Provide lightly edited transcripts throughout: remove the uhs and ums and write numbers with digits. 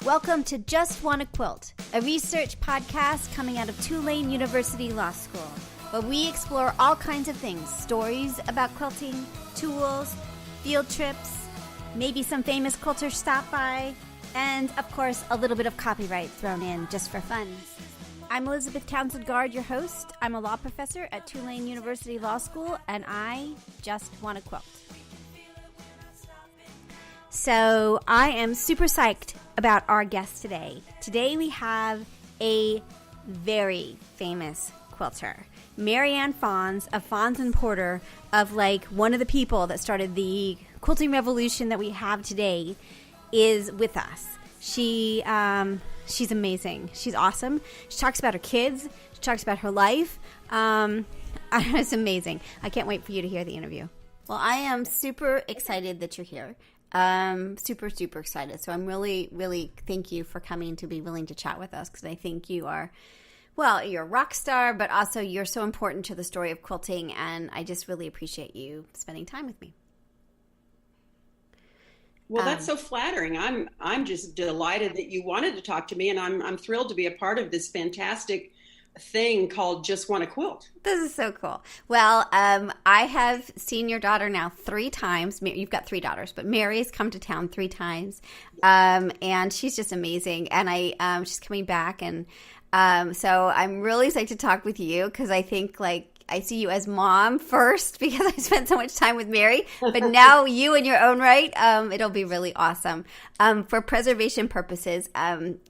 Welcome to Just Wanna Quilt, a research podcast coming out of Tulane University Law School, where we explore all kinds of things, stories about quilting, tools, field trips, maybe some famous quilters stop by, and, of course, a little bit of copyright thrown in just for fun. I'm Elizabeth Townsend-Gard, your host. I'm a law professor at Tulane University Law School, and I just want to quilt. So I am super psyched about our guest today. Today we have a very famous quilter, Marianne Fons of Fons and Porter, of like one of the people that started the quilting revolution that we have today, is with us. She's amazing. She's awesome. She talks about her kids. She talks about her life. It's amazing. I can't wait for you to hear the interview. Well, I am super excited that you're here. Super, super excited. So I'm really thank you for coming to be willing to chat with us, because I think you are, well, you're a rock star, but also you're so important to the story of quilting, and I just really appreciate you spending time with me. Well, that's so flattering. I'm just delighted that you wanted to talk to me, and I'm thrilled to be a part of this fantastic thing called Just Wanna Quilt. This is so cool. Well, I have seen your daughter now 3 times. You've got 3 daughters, but Mary's come to town 3 times, and she's just amazing. And she's coming back, and so I'm really excited to talk with you, because I think I see you as mom first, because I spent so much time with Mary, but now you in your own right, it'll be really awesome for preservation purposes,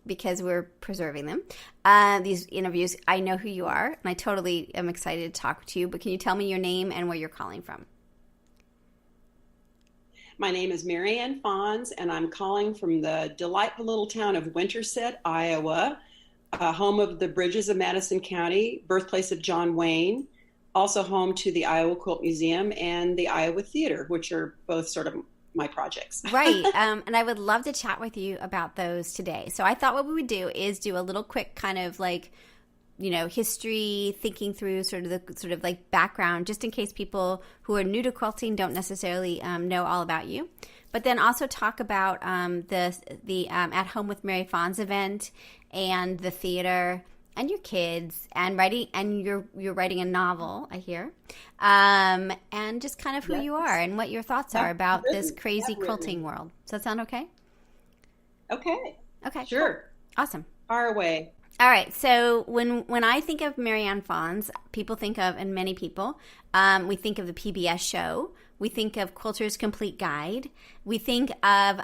because we're preserving them. These interviews, I know who you are, and I totally am excited to talk to you, but can you tell me your name and where you're calling from? My name is Marianne Fons, and I'm calling from the delightful little town of Winterset, Iowa, home of the Bridges of Madison County, birthplace of John Wayne, also home to the Iowa Quilt Museum and the Iowa Theater, which are both sort of my projects. Right. And I would love to chat with you about those today. So I thought what we would do is do a little quick kind of history, thinking through sort of background, just in case people who are new to quilting don't necessarily know all about you. But then also talk about the At Home with Mary Fons event and the theater and your kids and writing, and you're writing a novel, I hear, and just kind of who you are and what your thoughts are about this crazy quilting world. Does that sound okay? Okay. Cool. Sure. Awesome. Fire away. All right. So when I think of Marianne Fons, people think of, and many people, we think of the PBS show. We think of Quilter's Complete Guide. We think of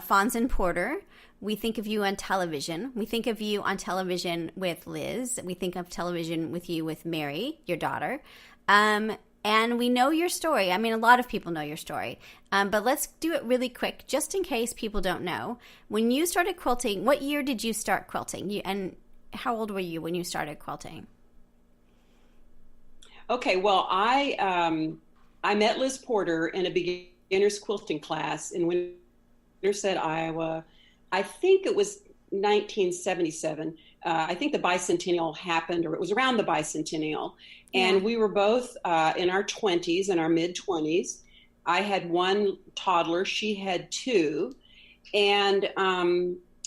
Fons and Porter. We think of you on television. We think of you on television with Liz. We think of television with you with Mary, your daughter. And we know your story. I mean, a lot of people know your story. But let's do it really quick, just in case people don't know. When you started quilting, what year did you start quilting? And how old were you when you started quilting? Okay, well, I met Liz Porter in a beginner's quilting class in Winterset, Iowa. I think it was 1977. I think the bicentennial happened, or it was around the bicentennial. And we were both in our 20s, in our mid-20s. I had 1 toddler. She had 2. And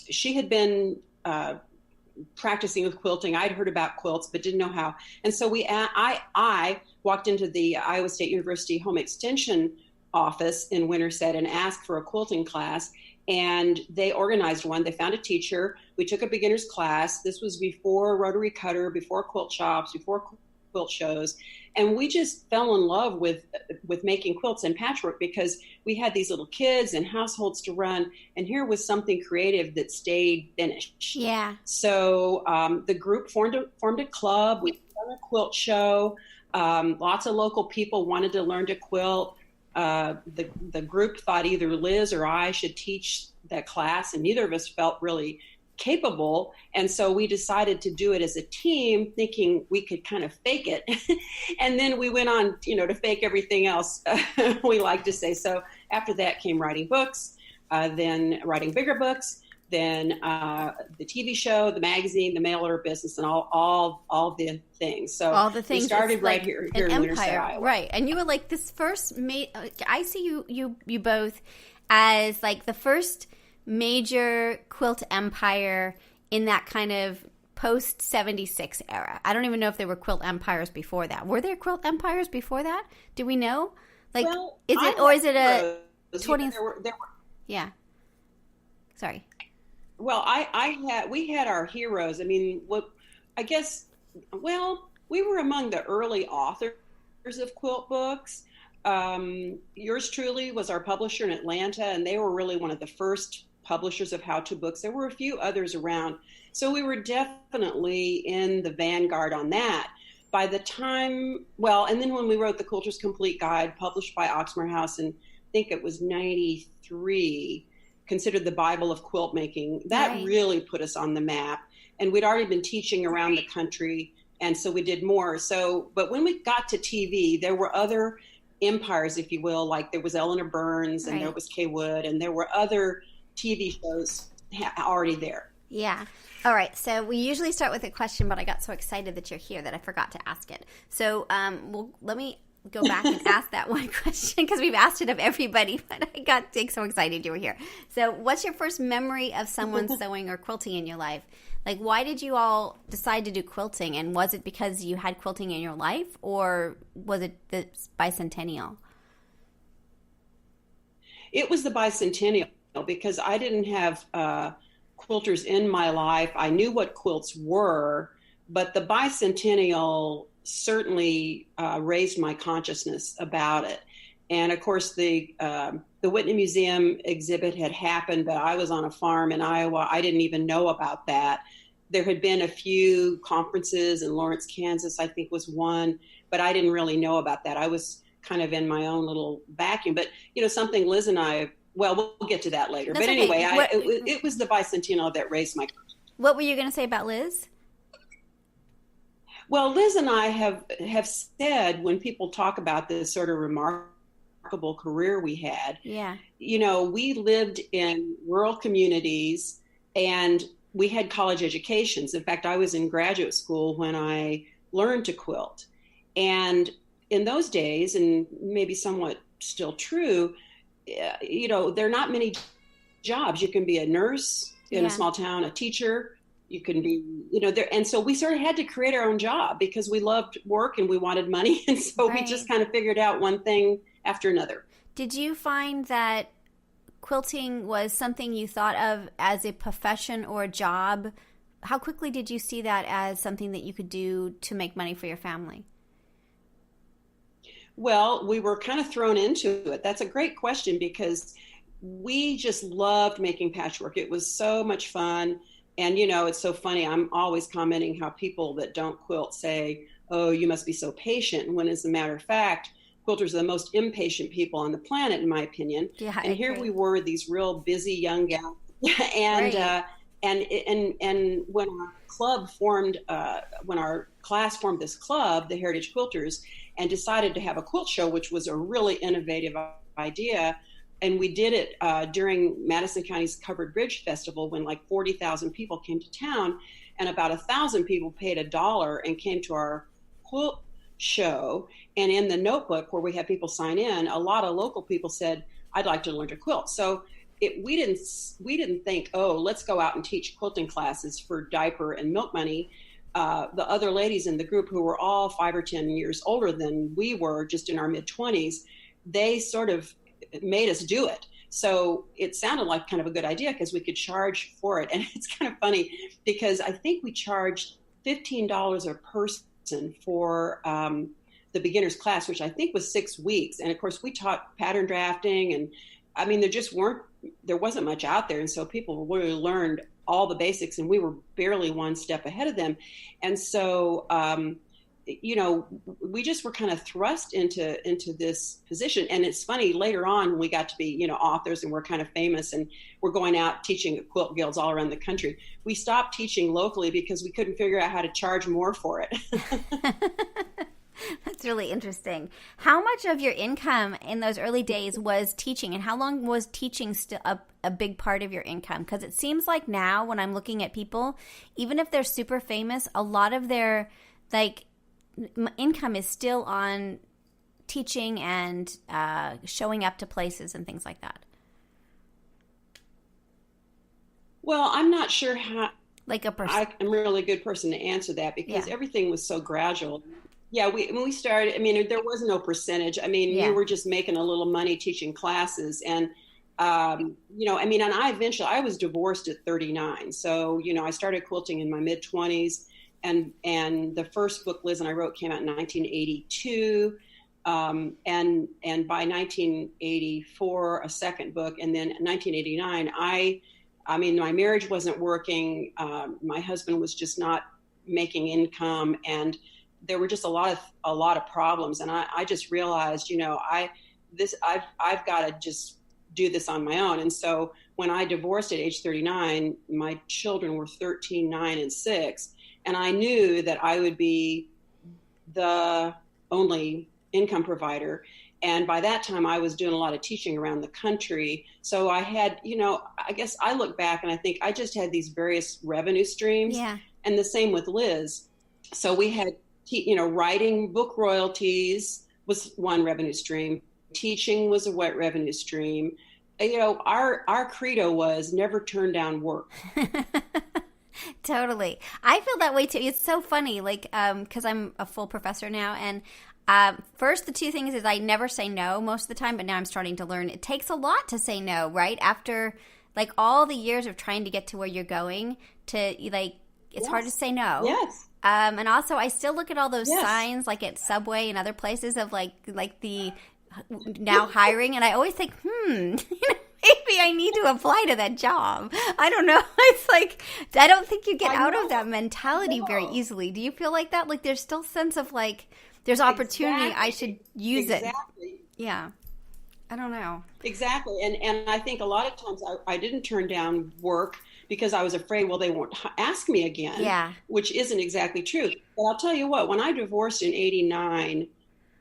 she had been practicing with quilting. I'd heard about quilts, but didn't know how. And so I walked into the Iowa State University Home Extension office in Winterset and asked for a quilting class. And they organized one. They found a teacher. We took a beginner's class. This was before rotary cutter, before quilt shops, before quilt shows. And we just fell in love with making quilts and patchwork, because we had these little kids and households to run. And here was something creative that stayed finished. Yeah. So the group formed a club. We done a quilt show. Lots of local people wanted to learn to quilt. The group thought either Liz or I should teach that class, and neither of us felt really capable. And so we decided to do it as a team, thinking we could kind of fake it. And then we went on, to fake everything else, we like to say. So after that came writing books, then writing bigger books, then the TV show, the magazine, the mail order business, and all the things. So all the things. We started right here in Winterset, Iowa. Right, and you were like this first. I see you both as like the first major quilt empire in that kind of post 76 era. I don't even know if there were quilt empires before that. Were there quilt empires before that? Do we know? Like, well, is it a 20th? There were, yeah. Sorry. well, we had our heroes. I mean, I guess, well, we were among the early authors of quilt books. Yours truly was our publisher in Atlanta, and they were really one of the first publishers of how-to books. There were a few others around. So we were definitely in the vanguard on that. By the time, and then when we wrote the Quilter's Complete Guide, published by Oxmoor House, and I think it was 93, considered the Bible of quilt making, that really put us on the map. And we'd already been teaching around the country, and so we did more. But when we got to TV, there were other empires, if you will, like there was Eleanor Burns, and there was Kay Wood, and there were other TV shows already there. Yeah. All right. So we usually start with a question, but I got so excited that you're here that I forgot to ask it. So let me go back and ask that one question, because we've asked it of everybody, but I got so excited you were here. So what's your first memory of someone sewing or quilting in your life? Like, why did you all decide to do quilting? And was it because you had quilting in your life, or was it the bicentennial? It was the bicentennial, because I didn't have quilters in my life. I knew what quilts were, but the bicentennial certainly raised my consciousness about it. And of course, the Whitney Museum exhibit had happened, but I was on a farm in Iowa. I didn't even know about that. There had been a few conferences in Lawrence, Kansas, I think was one, but I didn't really know about that. I was kind of in my own little vacuum. But, something Liz and I, we'll get to that later. That's but okay. anyway, it was the bicentennial that raised my consciousness. What were you going to say about Liz? Well, Liz and I have said, when people talk about this sort of remarkable career we had, we lived in rural communities and we had college educations. In fact, I was in graduate school when I learned to quilt. And in those days, and maybe somewhat still true, there are not many jobs. You can be a nurse in a small town, a teacher. You can be, there. And so we sort of had to create our own job because we loved work and we wanted money. And so we just kind of figured out one thing after another. Did you find that quilting was something you thought of as a profession or a job? How quickly did you see that as something that you could do to make money for your family? Well, we were kind of thrown into it. That's a great question because we just loved making patchwork. It was so much fun. And, it's so funny. I'm always commenting how people that don't quilt say, oh, you must be so patient. When as a matter of fact, quilters are the most impatient people on the planet, in my opinion. Yeah, and here we were, these real busy young gals. and when our club formed, when our class formed this club, the Heritage Quilters, and decided to have a quilt show, which was a really innovative idea. And we did it during Madison County's Covered Bridge Festival when like 40,000 people came to town, and about 1,000 people paid $1 and came to our quilt show. And in the notebook where we had people sign in, a lot of local people said, I'd like to learn to quilt. So we didn't think, oh, let's go out and teach quilting classes for diaper and milk money. The other ladies in the group, who were all 5 or 10 years older than we were, just in our mid-20s, they sort of made us do it. So it sounded like kind of a good idea because we could charge for it. And it's kind of funny because I think we charged $15 a person for the beginner's class, which I think was 6 weeks. And of course we taught pattern drafting, and I mean, there wasn't much out there. And so people really learned all the basics, and we were barely one step ahead of them. And so, we just were kind of thrust into this position. And it's funny, later on when we got to be, authors and we're kind of famous and we're going out teaching at quilt guilds all around the country, we stopped teaching locally because we couldn't figure out how to charge more for it. That's really interesting. How much of your income in those early days was teaching, and how long was teaching still a big part of your income? Because it seems like now when I'm looking at people, even if they're super famous, a lot of their income is still on teaching and showing up to places and things like that. Well, I'm not sure how. Like a I'm a really good person to answer that because Yeah. everything was so gradual. Yeah, when we started, I mean, there was no percentage. I mean, you Yeah. were just making a little money teaching classes, and I mean, and I was divorced at 39, so I started quilting in my mid 20s, and the first book Liz and I wrote came out in 1982. And by 1984, a second book, and then in 1989, I mean, my marriage wasn't working. My husband was just not making income, and there were just a lot of problems. And I just realized, I've got to just do this on my own. And so when I divorced at age 39, my children were 13, 9, and 6, and I knew that I would be the only income provider. And by that time, I was doing a lot of teaching around the country. So I had, I guess I look back and I think I just had these various revenue streams. Yeah. And the same with Liz. So we had, writing book royalties was one revenue stream. Teaching was a wet revenue stream. Our credo was never turn down work. Totally. I feel that way too. It's so funny, like, because I'm a full professor now, and first, the two things is I never say no most of the time, but now I'm starting to learn it takes a lot to say no, right? After like all the years of trying to get to where you're going to, like, it's Yes. hard to say no. Yes. And also I still look at all those Yes. signs like at Subway and other places of like the now hiring, and I always think, maybe I need to apply to that job. I don't know. It's like, I don't think you get out of that mentality very easily. Do you feel like that? Like there's still sense of like, there's opportunity. Exactly. I should use it. Exactly. Yeah. I don't know. Exactly. And I think a lot of times I didn't turn down work because I was afraid, well, they won't ask me again. Yeah. Which isn't exactly true. But I'll tell you what, when I divorced in 89,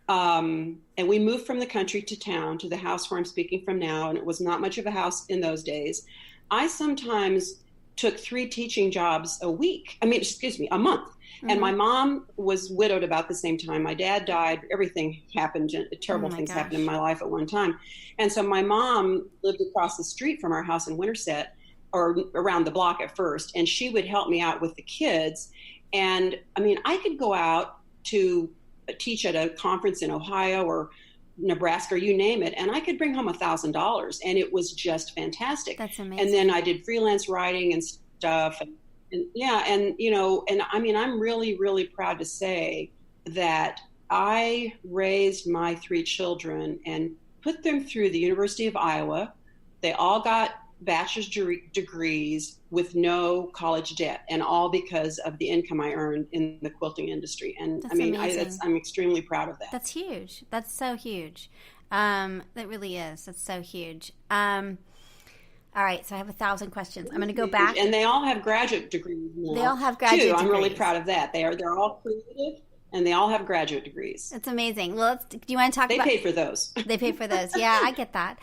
and we moved from the country to town to the house where I'm speaking from now, and it was not much of a house in those days, I sometimes took 3 teaching jobs a month. Mm-hmm. And my mom was widowed about the same time. My dad died. Everything happened. Terrible things happened in my life at one time. And so my mom lived across the street from our house in Winterset, or around the block at first. And she would help me out with the kids. And I mean, I could go out to teach at a conference in Ohio or Nebraska, or you name it, and I could bring home $1,000, and it was just fantastic. That's amazing. And then I did freelance writing and stuff, and I mean, I'm really, really proud to say that I raised my 3 children and put them through the University of Iowa. They all got bachelor's degrees with no college debt, and all because of the income I earned in the quilting industry. And That's I mean, amazing. I'm extremely proud of that. That's huge. That's so huge. That really is. That's so huge. All right, so I have 1,000 questions. I'm going to go back. And they all have graduate degrees now. They all have graduate too. degrees. I'm really proud of that. They're all creative, and they all have graduate degrees. That's amazing. Well, do you want to talk They about... paid for those. They paid for those. Yeah, I get that.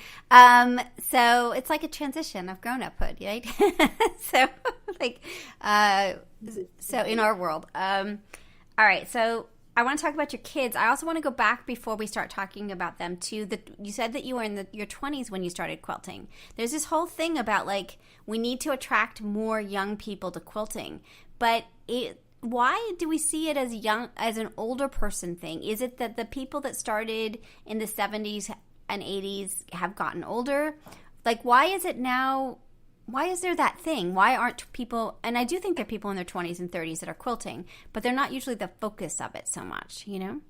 So it's like a transition of grown-uphood, right? So in our world. All right, so I want to talk about your kids. I also want to go back before we start talking about them to you said that you were in your 20s when you started quilting. There's this whole thing about like we need to attract more young people to quilting, but why do we see it as an older person thing? Is it that the people that started in the 70s and 80s have gotten older? Like, why is it now? Why is there that thing? Why aren't people, and I do think there are people in their 20s and 30s that are quilting, but they're not usually the focus of it so much, you know?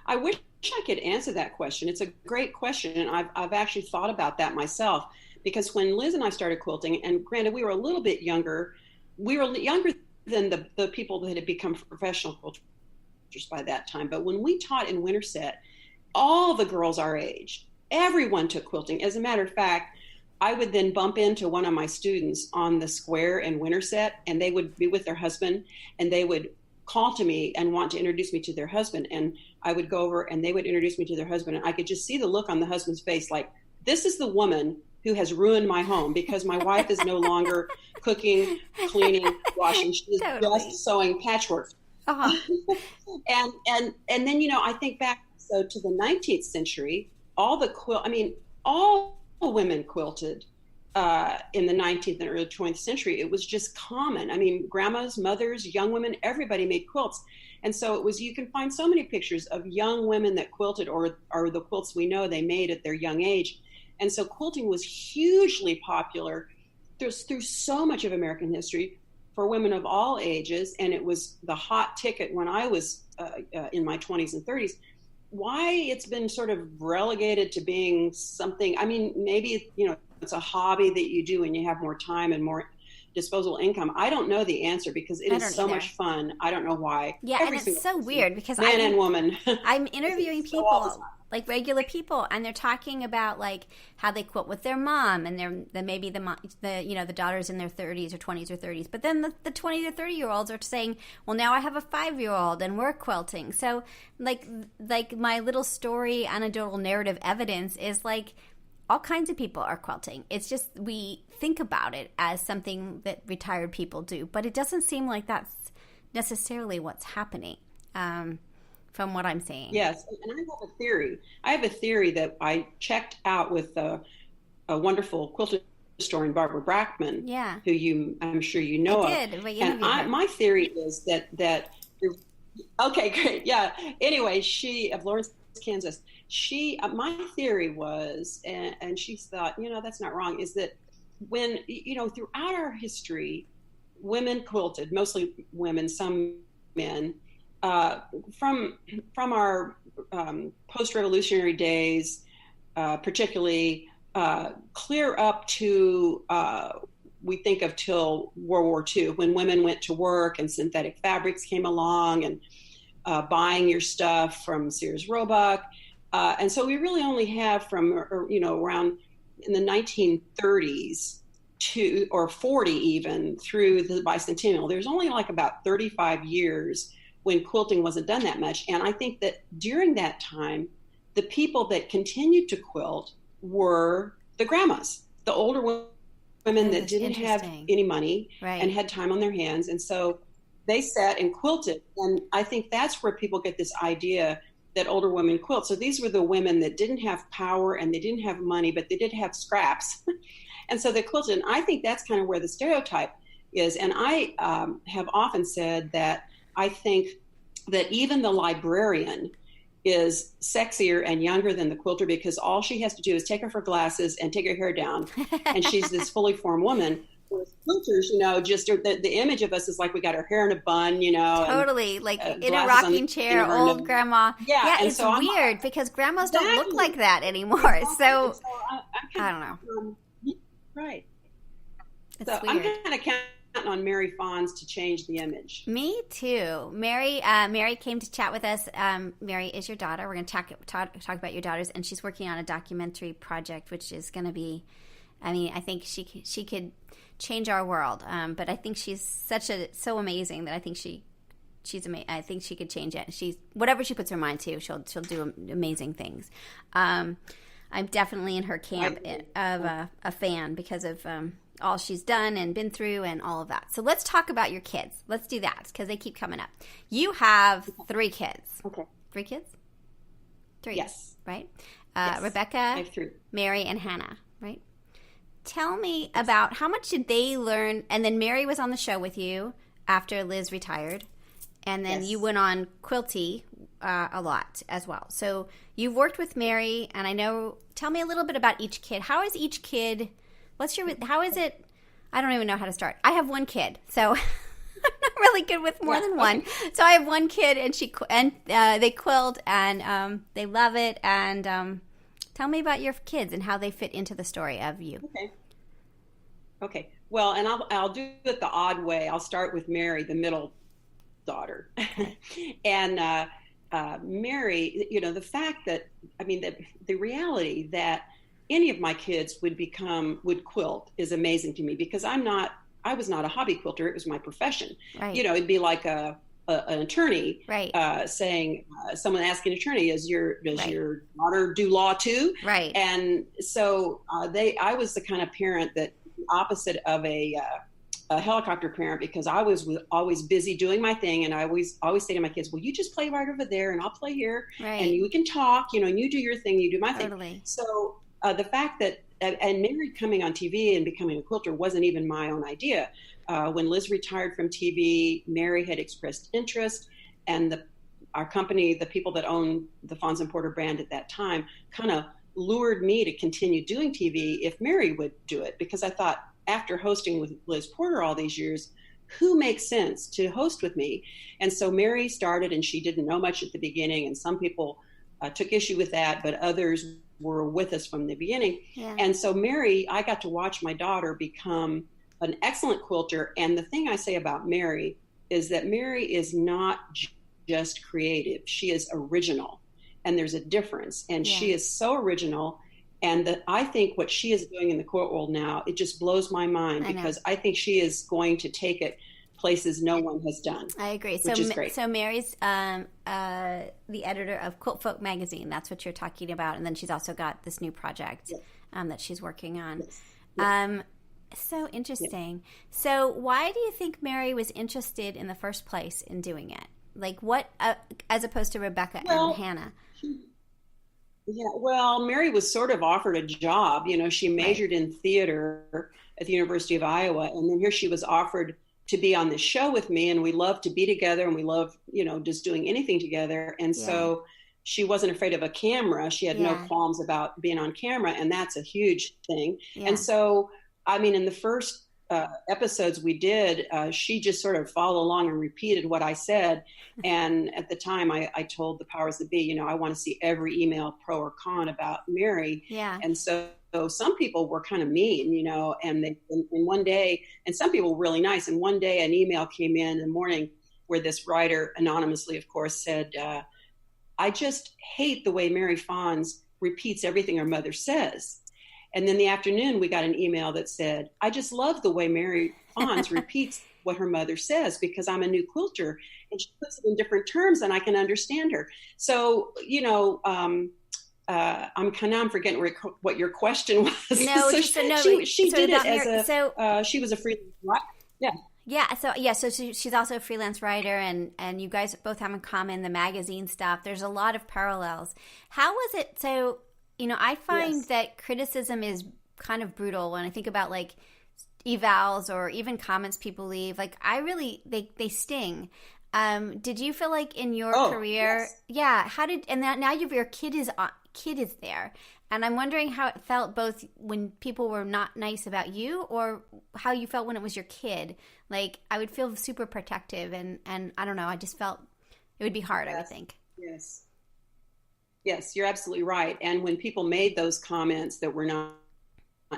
I wish I could answer that question. It's a great question, and I've actually thought about that myself, because when Liz and I started quilting, and granted, we were a little bit younger, than the people that had become professional quilters by that time. But when we taught in Winterset, all the girls our age, everyone took quilting. As a matter of fact, I would then bump into one of my students on the square in Winterset, and they would be with their husband, and they would call to me and want to introduce me to their husband. And I would go over and they would introduce me to their husband. And I could just see the look on the husband's face, like, this is the woman who has ruined my home, because my wife is no longer cooking, cleaning, washing. She's just sewing patchwork. Uh-huh. and then, I think back to the 19th century, all women quilted. in the 19th and early 20th century. It was just common. I mean, grandmas, mothers, young women, everybody made quilts. And so it was, you can find so many pictures of young women that quilted, or the quilts we know they made at their young age. And so quilting was hugely popular through so much of American history for women of all ages. And it was the hot ticket when I was in my 20s and 30s. Why it's been sort of relegated to being something, I mean, maybe, it's a hobby that you do when you have more time and more disposable income. I don't know the answer because it is so much fun. I don't know why. Yeah, and it's so weird because man and woman. I'm interviewing people, like regular people, and they're talking about like how they quilt with their mom, and they're maybe the daughters in their 30s or 20s or 30s. But then the 20 to 30-year-olds are saying, well, now I have a 5-year-old and we're quilting. So like my little story, anecdotal narrative evidence is like all kinds of people are quilting. It's just we think about it as something that retired people do, but it doesn't seem like that's necessarily what's happening from what I'm seeing. Yes, and I have a theory. I have a theory that I checked out with a wonderful quilter historian, Barbara Brackman, who I'm sure you know of. And my theory is that okay, great, yeah. Anyway, she of Lawrence, Kansas. My theory was, and she thought, that's not wrong, is that when, throughout our history, women quilted, mostly women, some men, from our post-revolutionary days, particularly clear up to, we think of till World War II, when women went to work and synthetic fabrics came along and buying your stuff from Sears Roebuck. And so we really only have from, around in the 1930s or 40 even through the bicentennial, there's only like about 35 years when quilting wasn't done that much. And I think that during that time, the people that continued to quilt were the grandmas, the older women that didn't have any money and had time on their hands. And so they sat and quilted. And I think that's where people get this idea that older women quilt. So these were the women that didn't have power and they didn't have money, but they did have scraps. And so they quilted. And I think that's kind of where the stereotype is. And I have often said that I think that even the librarian is sexier and younger than the quilter because all she has to do is take off her glasses and take her hair down. And she's this fully formed woman. With quilters, just the image of us is like we got our hair in a bun, Totally, and, like in a rocking chair, old grandma. Yeah, it's so weird because grandmas don't look like that anymore. So I don't know. Right. It's so weird. I'm kind of counting on Mary Fons to change the image. Me too. Mary came to chat with us. Mary is your daughter. We're going to talk about your daughters, and she's working on a documentary project, which is going to be. I mean, I think she could change our world. But I think she's so amazing that I think she's amazing. I think she could change it. She's whatever she puts her mind to, she'll do amazing things. I'm definitely in her camp of a fan because of all she's done and been through and all of that. So let's talk about your kids. Let's do that because they keep coming up. You have 3 kids. Okay. 3 kids? 3. Yes. Right? Yes. Rebecca, I have 3. Mary, and Hannah, right? Tell me about how much did they learn? And then Mary was on the show with you after Liz retired. And then you went on Quilty a lot as well. So you've worked with Mary, and tell me a little bit about each kid. How is each kid, how is it? I don't even know how to start. I have 1 kid, so I'm not really good with more than one. Okay. So I have 1 kid, and they quilt, and they love it, and tell me about your kids and how they fit into the story of you. Okay. Well, and I'll do it the odd way. I'll start with Mary, the middle daughter. And Mary, the fact that, the reality that any of my kids would quilt is amazing to me because I was not a hobby quilter. It was my profession. Right. It'd be like an attorney saying, someone asking an attorney, does your daughter do law too? Right. And so I was the kind of parent that the opposite of a helicopter parent because I was always busy doing my thing. And I always say to my kids, well, you just play right over there and I'll play here and we can talk, and you do your thing, you do my thing. So the fact that and Mary coming on TV and becoming a quilter wasn't even my own idea. When Liz retired from TV, Mary had expressed interest, and our company, the people that owned the Fons and Porter brand at that time, kind of lured me to continue doing TV if Mary would do it, because I thought, after hosting with Liz Porter all these years, who makes sense to host with me? And so Mary started, and she didn't know much at the beginning, and some people took issue with that, but others were with us from the beginning. Yeah. And so Mary, I got to watch my daughter become an excellent quilter. And the thing I say about Mary is that Mary is not just creative. She is original, and there's a difference. And she is so original. And I think what she is doing in the quilt world now, it just blows my mind, because I think she is going to take it places no one has done. I agree. Which is great. So Mary's the editor of Quilt Folk magazine. That's what you're talking about. And then she's also got this new project that she's working on. Yes. So interesting. Yes. So why do you think Mary was interested in the first place in doing it? Like what, as opposed to Rebecca and Hannah? Yeah, well, Mary was sort of offered a job. You know, she majored in theater at the University of Iowa, and then here she was offered to be on this show with me, and we love to be together, and we love, you know, just doing anything together. And so she wasn't afraid of a camera. She had no qualms about being on camera, and that's a huge thing. Yeah. And so, I mean, in the first episodes we did, she just sort of followed along and repeated what I said. And at the time I told the powers that be, you know, I want to see every email, pro or con, about Mary. Yeah. And so some people were kind of mean, you know, and one day, and some people were really nice. And one day an email came in the morning where this writer, anonymously, of course, said, I just hate the way Mary Fons repeats everything her mother says. And then the afternoon, we got an email that said, I just love the way Mary Fons repeats what her mother says, because I'm a new quilter and she puts it in different terms and I can understand her. So, you know, I'm forgetting what your question was. No, so she did it as she was a freelance writer. Yeah. Yeah. So she's also a freelance writer, and you guys both have in common the magazine stuff. There's a lot of parallels. How was it? So, you know, I find that criticism is kind of brutal when I think about like evals or even comments people leave. Like they sting. Did you feel like in your career? Yes. Yeah. Now your kid is there. And I'm wondering how it felt both when people were not nice about you, or how you felt when it was your kid. Like, I would feel super protective, and I don't know, I just felt it would be hard, I would think. Yes, you're absolutely right. And when people made those comments that were not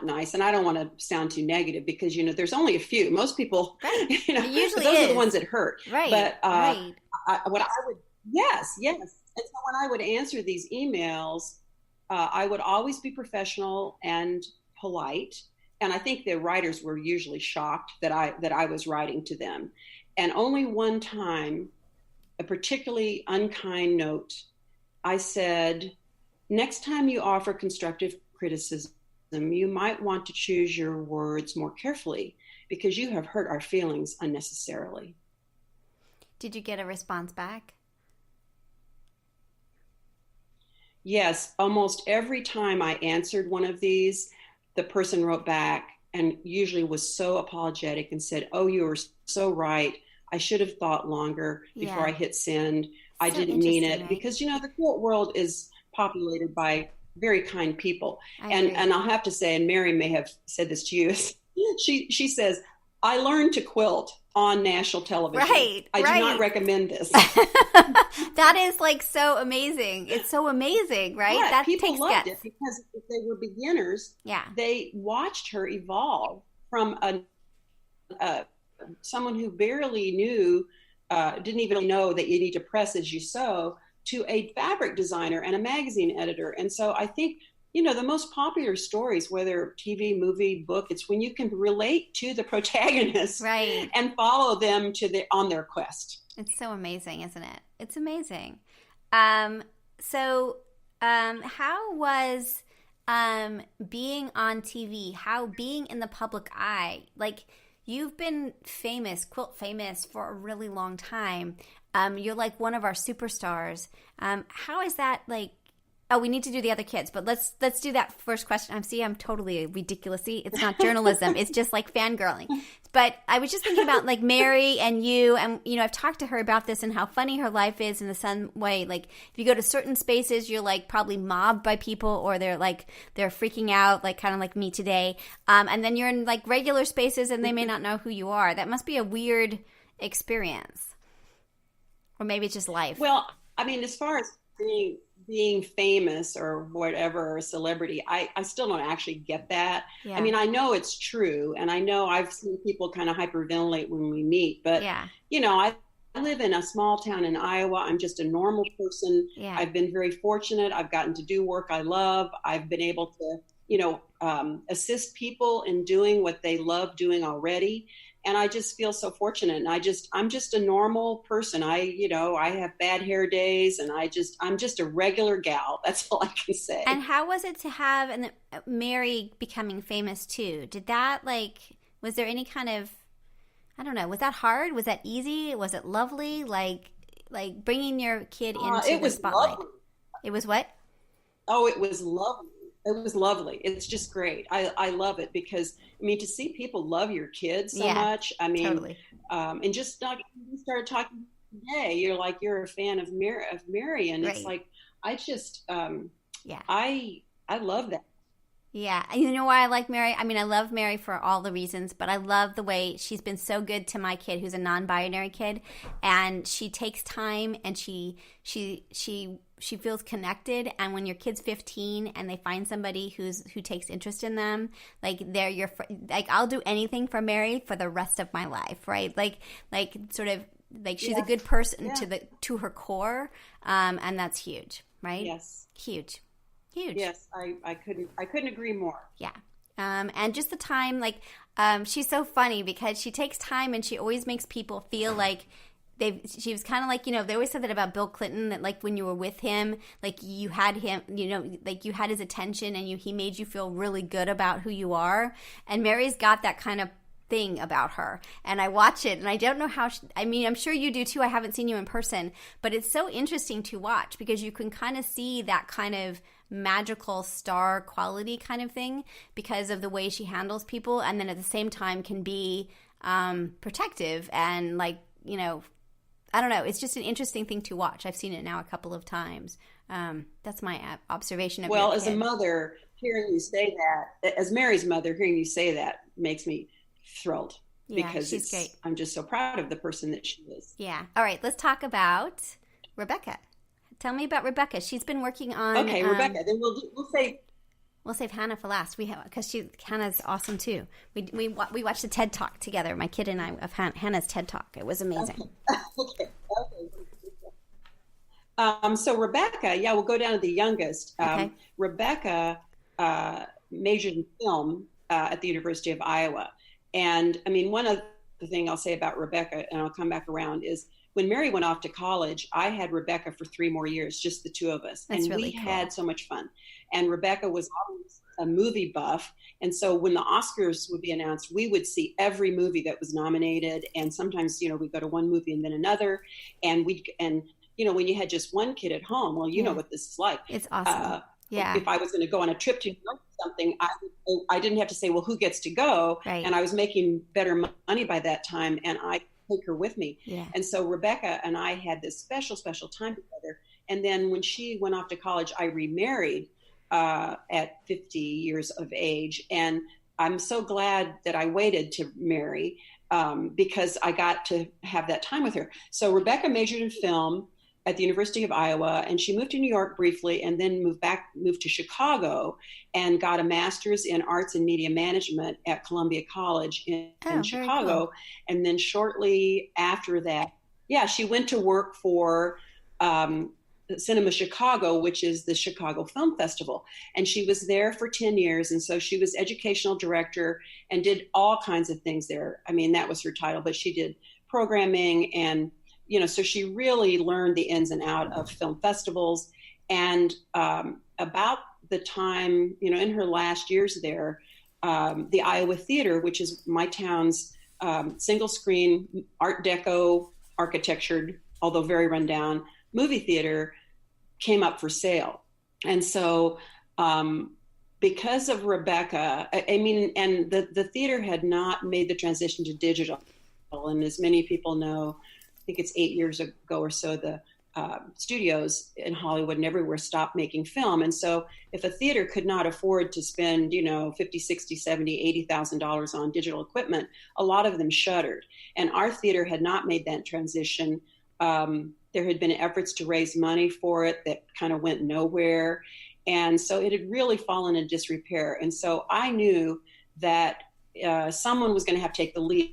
nice, and I don't want to sound too negative, because, you know, there's only a few. Most people, you know, those are the ones that hurt. Right. But yes. And so when I would answer these emails, I would always be professional and polite. And I think the writers were usually shocked that I was writing to them. And only one time, a particularly unkind note, I said, next time you offer constructive criticism, you might want to choose your words more carefully, because you have hurt our feelings unnecessarily. Did you get a response back? Yes, almost every time I answered one of these, the person wrote back and usually was so apologetic and said, oh, you were so right. I should have thought longer before I hit send. I didn't mean it. Right? Because, you know, the quilt world is populated by very kind people. And I'll have to say, and Mary may have said this to you, she says, I learned to quilt on national television. I do not recommend this. That is like so amazing. It's so amazing, right? Yeah, that people takes loved guts. it, because if they were beginners, they watched her evolve from someone who barely knew, didn't even know that you need to press as you sew, to a fabric designer and a magazine editor. And so I think, you know, the most popular stories, whether TV, movie, book, it's when you can relate to the protagonists and follow them on their quest. It's so amazing, isn't it? It's amazing. So how was being on TV, how being in the public eye, like you've been quilt famous for a really long time. You're like one of our superstars. How is that like Oh, we need to do the other kids, but let's do that first question. I'm totally ridiculously. It's not journalism. It's just like fangirling. But I was just thinking about like Mary and you, and I've talked to her about this and how funny her life is in the same way. Like if you go to certain spaces, you're like probably mobbed by people, or they're freaking out, like kind of like me today. And then you're in like regular spaces, and they may not know who you are. That must be a weird experience, or maybe it's just life. Well, I mean, as far as being famous or whatever, or a celebrity, I still don't actually get that. Yeah. I mean, I know it's true, and I know I've seen people kind of hyperventilate when we meet, but I live in a small town in Iowa. I'm just a normal person. Yeah. I've been very fortunate. I've gotten to do work I love. I've been able to, assist people in doing what they love doing already. And I just feel so fortunate. And I'm just a normal person. I have bad hair days, and I'm just a regular gal. That's all I can say. And how was it to have Mary becoming famous too? Did that was there any kind of, I don't know, was that hard? Was that easy? Was it lovely? Like bringing your kid into the spotlight. Lovely. It was what? Oh, it was lovely. It was lovely. It's just great. I love it because, I mean, to see people love your kids so much. I mean, totally. And just not, you started talking today, you're a fan of Mary, and right. It's like, I just, I love that. Yeah. And you know why I like Mary? I mean, I love Mary for all the reasons, but I love the way she's been so good to my kid, who's a non-binary kid, and she takes time, and she feels connected. And when your kid's 15 and they find somebody who takes interest in them, like I'll do anything for Mary for the rest of my life, right? Like sort of like she's a good person to her core, and that's huge, right? Yes. Huge. Yes, I couldn't agree more. Yeah. And just the time, she's so funny because she takes time, and she always makes people feel like she was kind of like, they always said that about Bill Clinton, that like when you were with him, like you had him, like you had his attention, and he made you feel really good about who you are. And Mary's got that kind of thing about her, and I watch it, and I don't know how I'm sure you do too. I haven't seen you in person, but it's so interesting to watch because you can kind of see that kind of magical star quality kind of thing because of the way she handles people, and then at the same time can be protective and I don't know. It's just an interesting thing to watch. I've seen it now a couple of times. That's my observation of Well, as a mother, hearing you say that, as Mary's mother, hearing you say that makes me thrilled because she's great. I'm just so proud of the person that she is. Yeah. All right. Let's talk about Rebecca. Tell me about Rebecca. She's been working on. Okay, Rebecca. Then we'll save Hannah for last. Because Hannah's awesome too. We watched the TED Talk together. My kid and I of Hannah's TED Talk. It was amazing. Okay. So Rebecca, we'll go down to the youngest. Okay. Rebecca majored in film at the University of Iowa, and I mean, one of the things I'll say about Rebecca, and I'll come back around, is when Mary went off to college, I had Rebecca for 3 more years, just the two of us. That's and really we cool. had so much fun. And Rebecca was always a movie buff. And so when the Oscars would be announced, we would see every movie that was nominated. And sometimes, we'd go to one movie and then another. And when you had just one kid at home, well, you know what this is like. It's awesome. If I was going to go on a trip to New York or something, I didn't have to say, well, who gets to go? Right. And I was making better money by that time. And I take her with me. Yeah. And so Rebecca and I had this special time together. And then when she went off to college, I remarried at 50 years of age. And I'm so glad that I waited to marry because I got to have that time with her. So Rebecca majored in film at the University of Iowa, and she moved to New York briefly and then moved to Chicago and got a master's in arts and media management at Columbia College in Chicago. Cool. And then shortly after that, she went to work for Cinema Chicago, which is the Chicago Film Festival. And she was there for 10 years. And so she was educational director and did all kinds of things there. I mean, that was her title, but she did programming and so she really learned the ins and out of film festivals. And about the time, in her last years there, the Iowa Theater, which is my town's single screen, Art Deco, architectured, although very rundown, movie theater, came up for sale. And so, because of Rebecca, I mean, and the theater had not made the transition to digital. And as many people know, I think it's 8 years ago or so, the studios in Hollywood and everywhere stopped making film. And so if a theater could not afford to spend, 50, 60, 70, $80,000 on digital equipment, a lot of them shuttered. And our theater had not made that transition. There had been efforts to raise money for it that kind of went nowhere. And so it had really fallen in disrepair. And so I knew that someone was going to have to take the lead,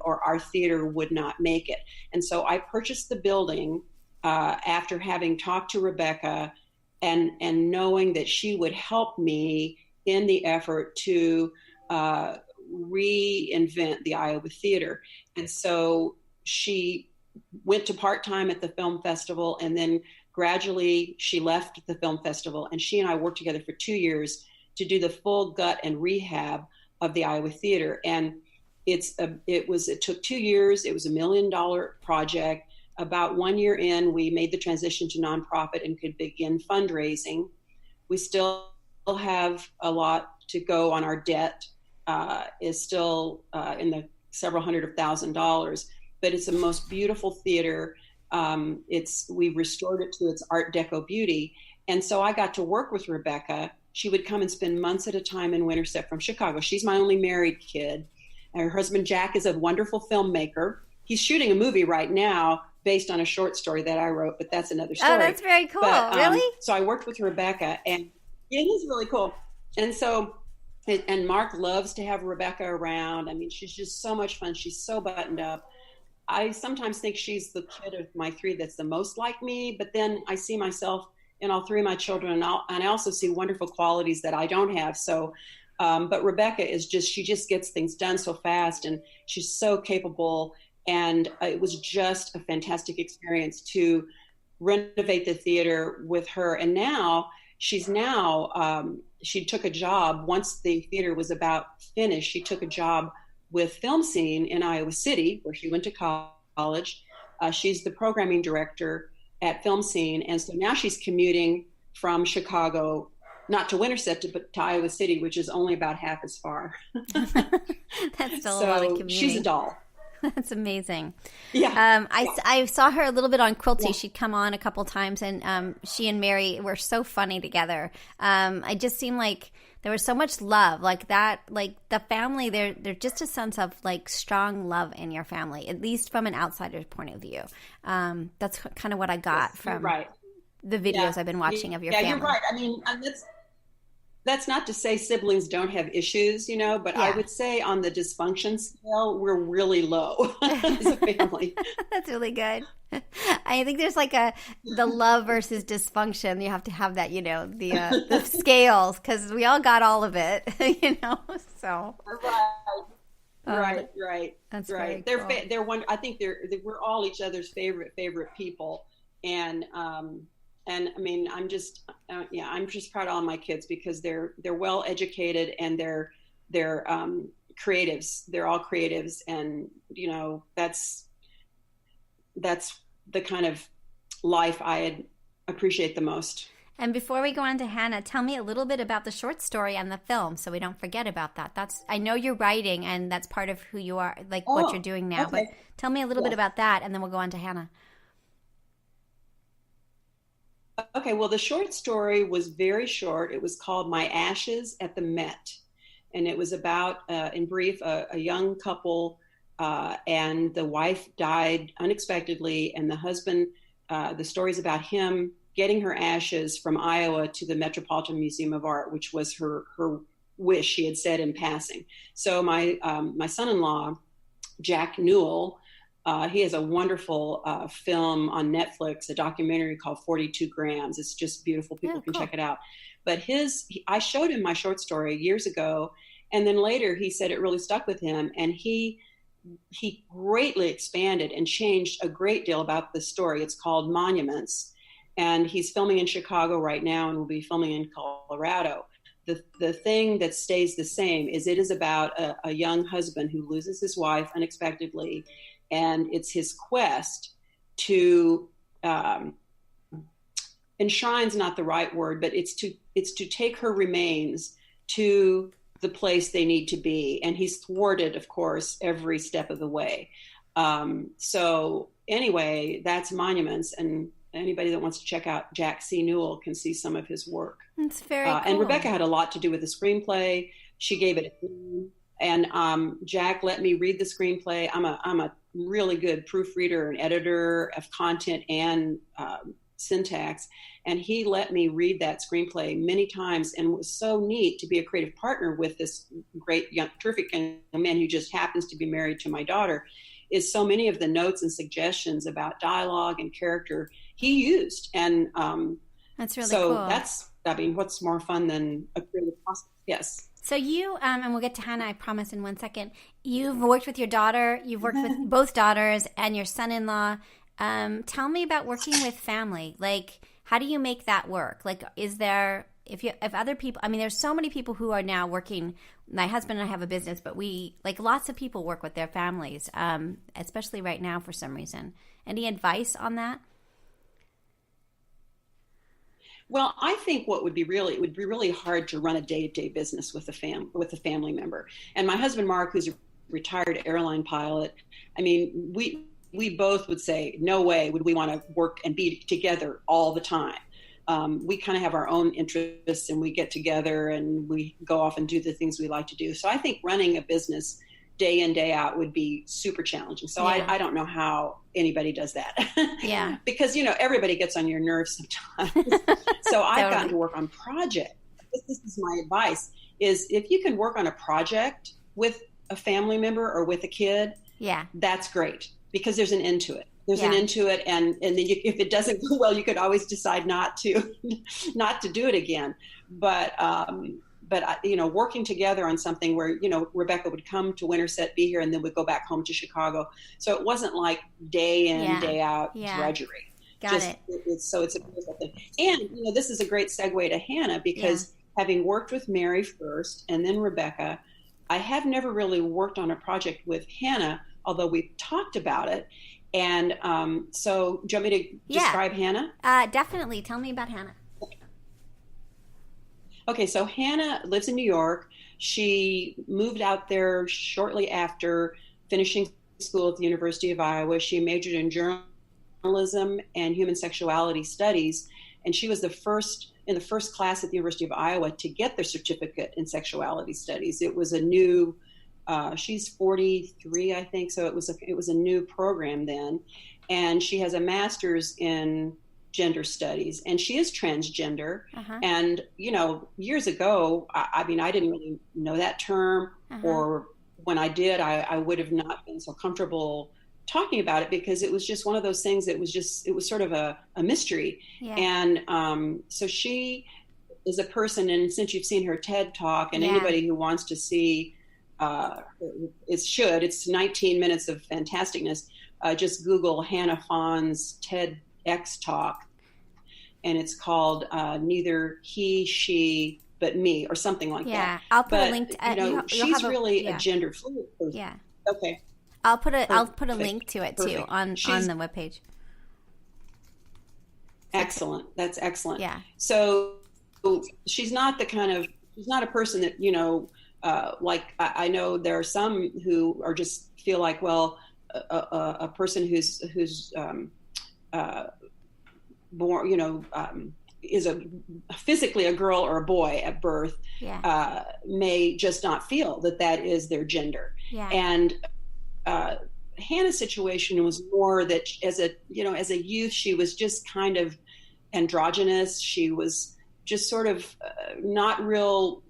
or our theater would not make it. And so I purchased the building after having talked to Rebecca and knowing that she would help me in the effort to reinvent the Iowa theater. And so she went to part-time at the film festival, and then gradually she left the film festival, and she and I worked together for 2 years to do the full gut and rehab of the Iowa theater. And it took 2 years. It was $1 million project. About 1 year in, we made the transition to nonprofit and could begin fundraising. We still have a lot to go on. Our debt is still in the several hundred of $1,000s, but it's the most beautiful theater. We restored it to its Art Deco beauty. And so I got to work with Rebecca. She would come and spend months at a time in Winterset from Chicago. She's my only married kid. And her husband, Jack, is a wonderful filmmaker. He's shooting a movie right now based on a short story that I wrote, but that's another story. Oh, that's very cool. But, really? So I worked with Rebecca, and it is really cool. And so, and Mark loves to have Rebecca around. I mean, she's just so much fun. She's so buttoned up. I sometimes think she's the kid of my three that's the most like me, but then I see myself in all three of my children, and I also see wonderful qualities that I don't have. So, but Rebecca she just gets things done so fast, and she's so capable. And it was just a fantastic experience to renovate the theater with her. And now she took a job once the theater was about finished. She took a job with Film Scene in Iowa City, where she went to college. She's the programming director at Film Scene. And so now she's commuting from Chicago, not to Winterset, but to Iowa City, which is only about half as far. That's still a lot of commuting. She's a doll. That's amazing. Yeah. I saw her a little bit on Quilty. Yeah. She'd come on a couple times, and she and Mary were so funny together. I just seemed like there was so much love, like that, like the family. There's just a sense of like strong love in your family, at least from an outsider's point of view. That's kind of what I got from the videos I've been watching of your family. Yeah, you're right. I mean, that's not to say siblings don't have issues, but I would say on the dysfunction scale, we're really low as a family. That's really good. I think there's like the love versus dysfunction. You have to have that, the scales, because we all got all of it, so. Right. That's right. Very cool. They're one. I think we're all each other's favorite people. And I mean, I'm just proud of all my kids, because they're well educated, and they're creatives. They're all creatives, and that's the kind of life I appreciate the most. And before we go on to Hannah, tell me a little bit about the short story and the film, so we don't forget about that. I know you're writing, and that's part of who you are, like what you're doing now. Okay. But tell me a little bit about that, and then we'll go on to Hannah. Okay, well, the short story was very short. It was called My Ashes at the Met. And it was about, in brief, a young couple, and the wife died unexpectedly. And the husband, the story's about him getting her ashes from Iowa to the Metropolitan Museum of Art, which was her wish, she had said in passing. So my son-in-law, Jack Newell, he has a wonderful film on Netflix, a documentary called 42 Grams. It's just beautiful. People can check it out. But I showed him my short story years ago, and then later he said it really stuck with him, and he greatly expanded and changed a great deal about the story. It's called Monuments, and he's filming in Chicago right now, and will be filming in Colorado. The thing that stays the same is it is about a young husband who loses his wife unexpectedly, and it's his quest to enshrine's not the right word, but it's to take her remains to the place they need to be. And he's thwarted, of course, every step of the way. So anyway, that's Monuments, and anybody that wants to check out Jack C. Newell can see some of his work. It's very cool. And Rebecca had a lot to do with the screenplay. She gave it a name, and Jack let me read the screenplay. I'm a really good proofreader and editor of content and syntax, and he let me read that screenplay many times, and it was so neat to be a creative partner with this great, young, terrific young man who just happens to be married to my daughter. Is so many of the notes and suggestions about dialogue and character he used, and that's really so cool. that's, I mean, what's more fun than a creative process? Yes. So you, and we'll get to Hannah, I promise, in one second. You've worked with your daughter. You've worked with both daughters and your son-in-law. Tell me about working with family. Like, how do you make that work? Like, is there, if other people, I mean, there's so many people who are now working. My husband and I have a business, but lots of people work with their families, especially right now for some reason. Any advice on that? Well, I think it would be really hard to run a day-to-day business with a family member. And my husband, Mark, who's a retired airline pilot, I mean, we both would say, no way would we want to work and be together all the time. We kind of have our own interests, and we get together and we go off and do the things we like to do. So I think running a business day in, day out would be super challenging. So yeah. I don't know how anybody does that. Yeah. Because, everybody gets on your nerves sometimes. So I've gotten to work on projects. This is my advice, is if you can work on a project with a family member or with a kid, yeah, that's great, because there's an end to it. There's an end to it. And then if it doesn't go well, you could always decide not to do it again. But working together on something where, Rebecca would come to Winterset, be here, and then we'd go back home to Chicago. So it wasn't like day in, day out drudgery. Got it. So it's a beautiful thing. And, this is a great segue to Hannah, because having worked with Mary first and then Rebecca, I have never really worked on a project with Hannah, although we've talked about it. And so do you want me to describe Hannah? Definitely. Tell me about Hannah. Okay, so Hannah lives in New York. She moved out there shortly after finishing school at the University of Iowa. She majored in journalism and human sexuality studies, and she was in the first class at the University of Iowa to get their certificate in sexuality studies. It was a new she's 43, I think, so it was a new program then. And she has a master's in gender studies, and she is transgender. And years ago, I mean, I didn't really know that term, or when I did, I would have not been so comfortable talking about it, because it was just one of those things that it was sort of a mystery. And so she is a person, and since you've seen her TED Talk, and anybody who wants to see it's 19 minutes of fantasticness. Just Google Hannah Fons TEDx Talk, and it's called Neither He, She, But Me, or something like that. Yeah, I'll put a link to she's really a gender fluid person. Yeah. Okay. I'll put a link to it too on the webpage. Excellent. That's excellent. Yeah. So she's not a person that, like I know there are some who are just feel like, well, a person who's born, is physically a girl or a boy at birth, may just not feel that is their gender. Yeah. And Hannah's situation was more that as a youth, she was just kind of androgynous. She was just sort of not real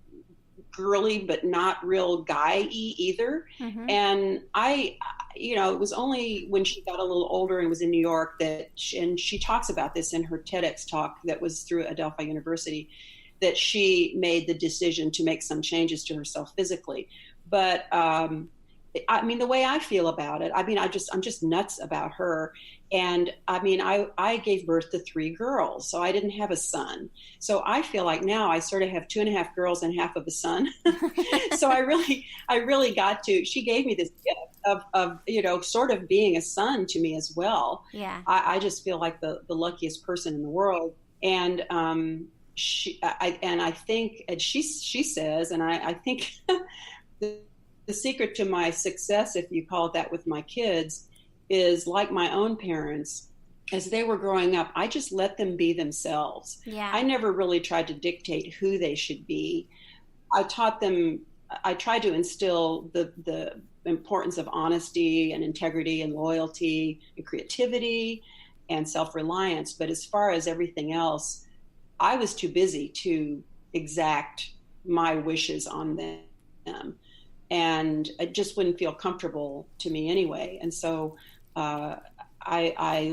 girly, but not real guy-y either. And it was only when she got a little older and was in New York and she talks about this in her TEDx talk that was through Adelphi University, that she made the decision to make some changes to herself physically. But I mean, the way I feel about it, I mean, I'm just nuts about her. And I mean, I gave birth to 3 girls, so I didn't have a son. So I feel like now I sort of have 2.5 girls and half of a son. So I really got to, she gave me this gift of sort of being a son to me as well. Yeah. I just feel like the luckiest person in the world. And I think, and she says, and I think the secret to my success, if you call it that, with my kids is like my own parents. As they were growing up, I just let them be themselves. Yeah. I never really tried to dictate who they should be. I tried to instill the importance of honesty and integrity and loyalty and creativity and self-reliance. But as far as everything else, I was too busy to exact my wishes on them. And it just wouldn't feel comfortable to me anyway. And so I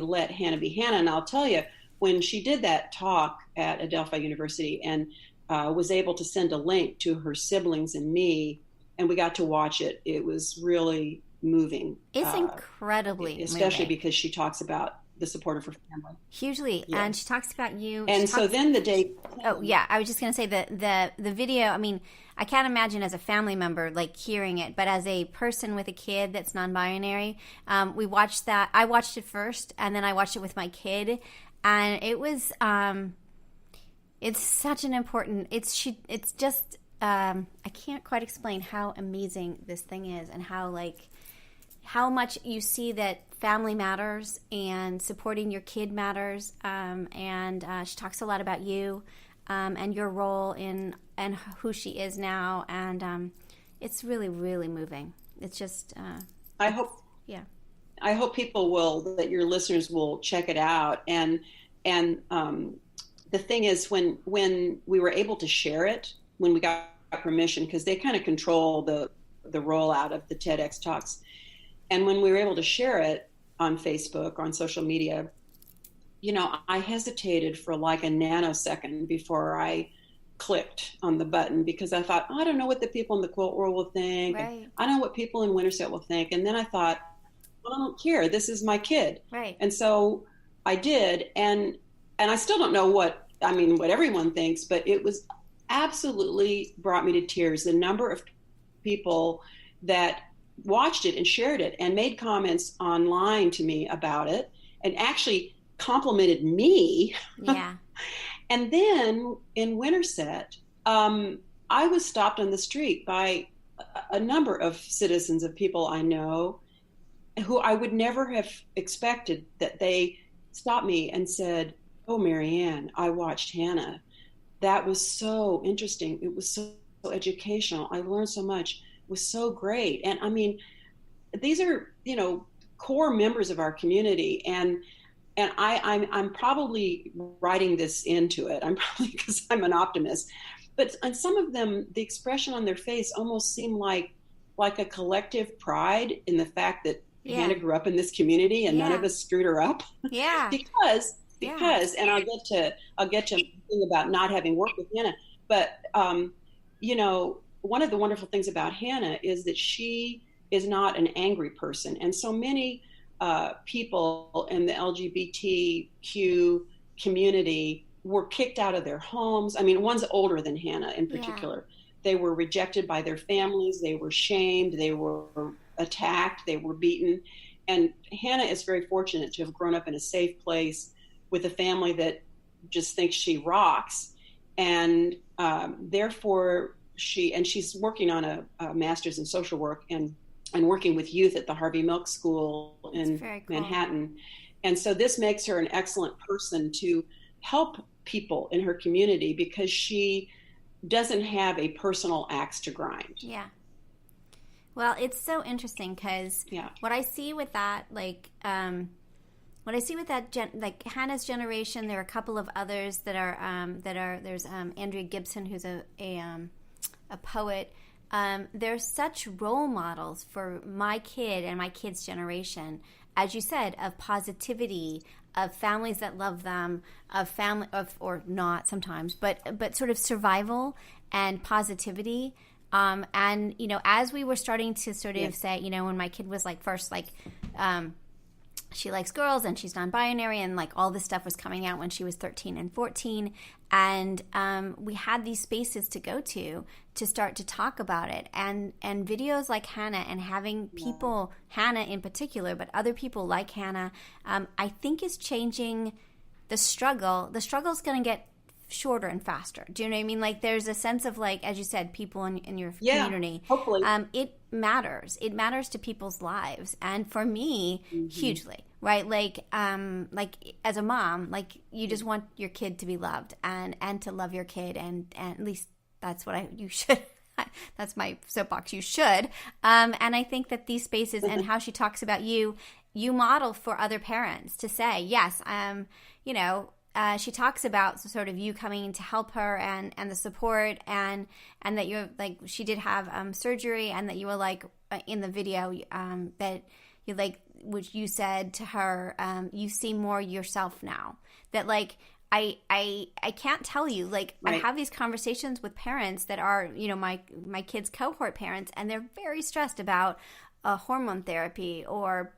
let Hannah be Hannah. And I'll tell you, when she did that talk at Adelphi University and was able to send a link to her siblings and me, and we got to watch it, it was really moving. It's incredibly especially moving. because she talks about the support of her family. Hugely. Yes. And she talks about you. And so then the day... Oh, yeah. I was just going to say the video, I mean, I can't imagine as a family member, like, hearing it. But as a person with a kid that's non-binary, we watched that. I watched it first, and then I watched it with my kid. And it was... it's such an important... It's just... I can't quite explain how amazing this thing is and how much you see that family matters and supporting your kid matters. And she talks a lot about you and your role in and who she is now. And it's really, really moving. It's just... I hope... Yeah. I hope that your listeners will check it out. And the thing is, when we were able to share it, when we got permission, because they kind of control the rollout of the TEDx talks. And when we were able to share it on Facebook, on social media, I hesitated for like a nanosecond before I clicked on the button, because I thought, I don't know what the people in the quilt world will think. Right. I don't know what people in Winterset will think. And then I thought, well, I don't care. This is my kid. Right. And so I did. And I still don't know what everyone thinks, but it was absolutely brought me to tears. The number of people that watched it and shared it and made comments online to me about it and actually complimented me. Yeah. And then in Winterset, I was stopped on the street by a number of citizens, of people I know, who I would never have expected that they stopped me and said, "Oh, Marianne, I watched Hannah. That was so interesting. It was so educational. I learned so much. It was so great." And I mean, these are, core members of our community. And I'm probably writing this into it. I'm probably, because I'm an optimist. But on some of them, the expression on their face almost seemed like a collective pride in the fact that Hannah grew up in this community and none of us screwed her up. Yeah. because, and I'll get to thinking about not having worked with Hannah. But, one of the wonderful things about Hannah is that she is not an angry person. And so many people in the LGBTQ community were kicked out of their homes. I mean, one's older than Hannah in particular. Yeah. They were rejected by their families. They were shamed. They were attacked. They were beaten. And Hannah is very fortunate to have grown up in a safe place with a family that just thinks she rocks. And therefore, she's working on a master's in social work and working with youth at the Harvey Milk School in Manhattan. And so this makes her an excellent person to help people in her community, because she doesn't have a personal axe to grind. Yeah. Well, it's so interesting because what I see with that, Hannah's generation, there are a couple of others that are there's Andrea Gibson, who's a poet. They're such role models for my kid and my kid's generation, as you said, of positivity, of families that love them, or not sometimes, but sort of survival and positivity. And as we were starting to sort of say, when my kid was first she likes girls and she's non-binary, and all this stuff was coming out when she was 13 and 14, and we had these spaces to go to start to talk about it, and videos like Hannah, and having people, Hannah in particular, but other people like Hannah, I think is changing the struggle's going to get shorter and faster. Do you know what I mean? Like there's a sense of like, as you said, people in your community. Hopefully. It matters. It matters to people's lives. And for me, hugely, right? Like as a mom, like you just want your kid to be loved and to love your kid. And at least that's what you should. That's my soapbox. You should. And I think that these spaces and how she talks about you model for other parents to say, yes, she talks about sort of you coming to help her and the support and that you're like, she did have surgery and that you were like in the video that you like, which you said to her, you see more yourself now. That like, I can't tell you, like right. I have these conversations with parents that are, my kids' cohort parents, and they're very stressed about hormone therapy or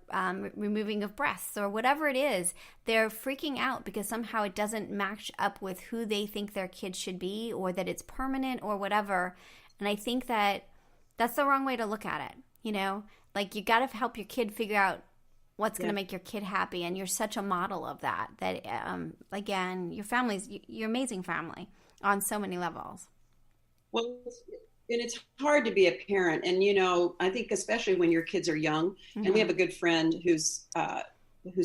removing of breasts or whatever it is. They're freaking out because somehow it doesn't match up with who they think their kid should be, or that it's permanent or whatever. And I think that that's the wrong way to look at it. Like you got to help your kid figure out what's going to make your kid happy. And you're such a model of that again, you're amazing family on so many levels. Well, and it's hard to be a parent. And, I think especially when your kids are young, and we have a good friend who's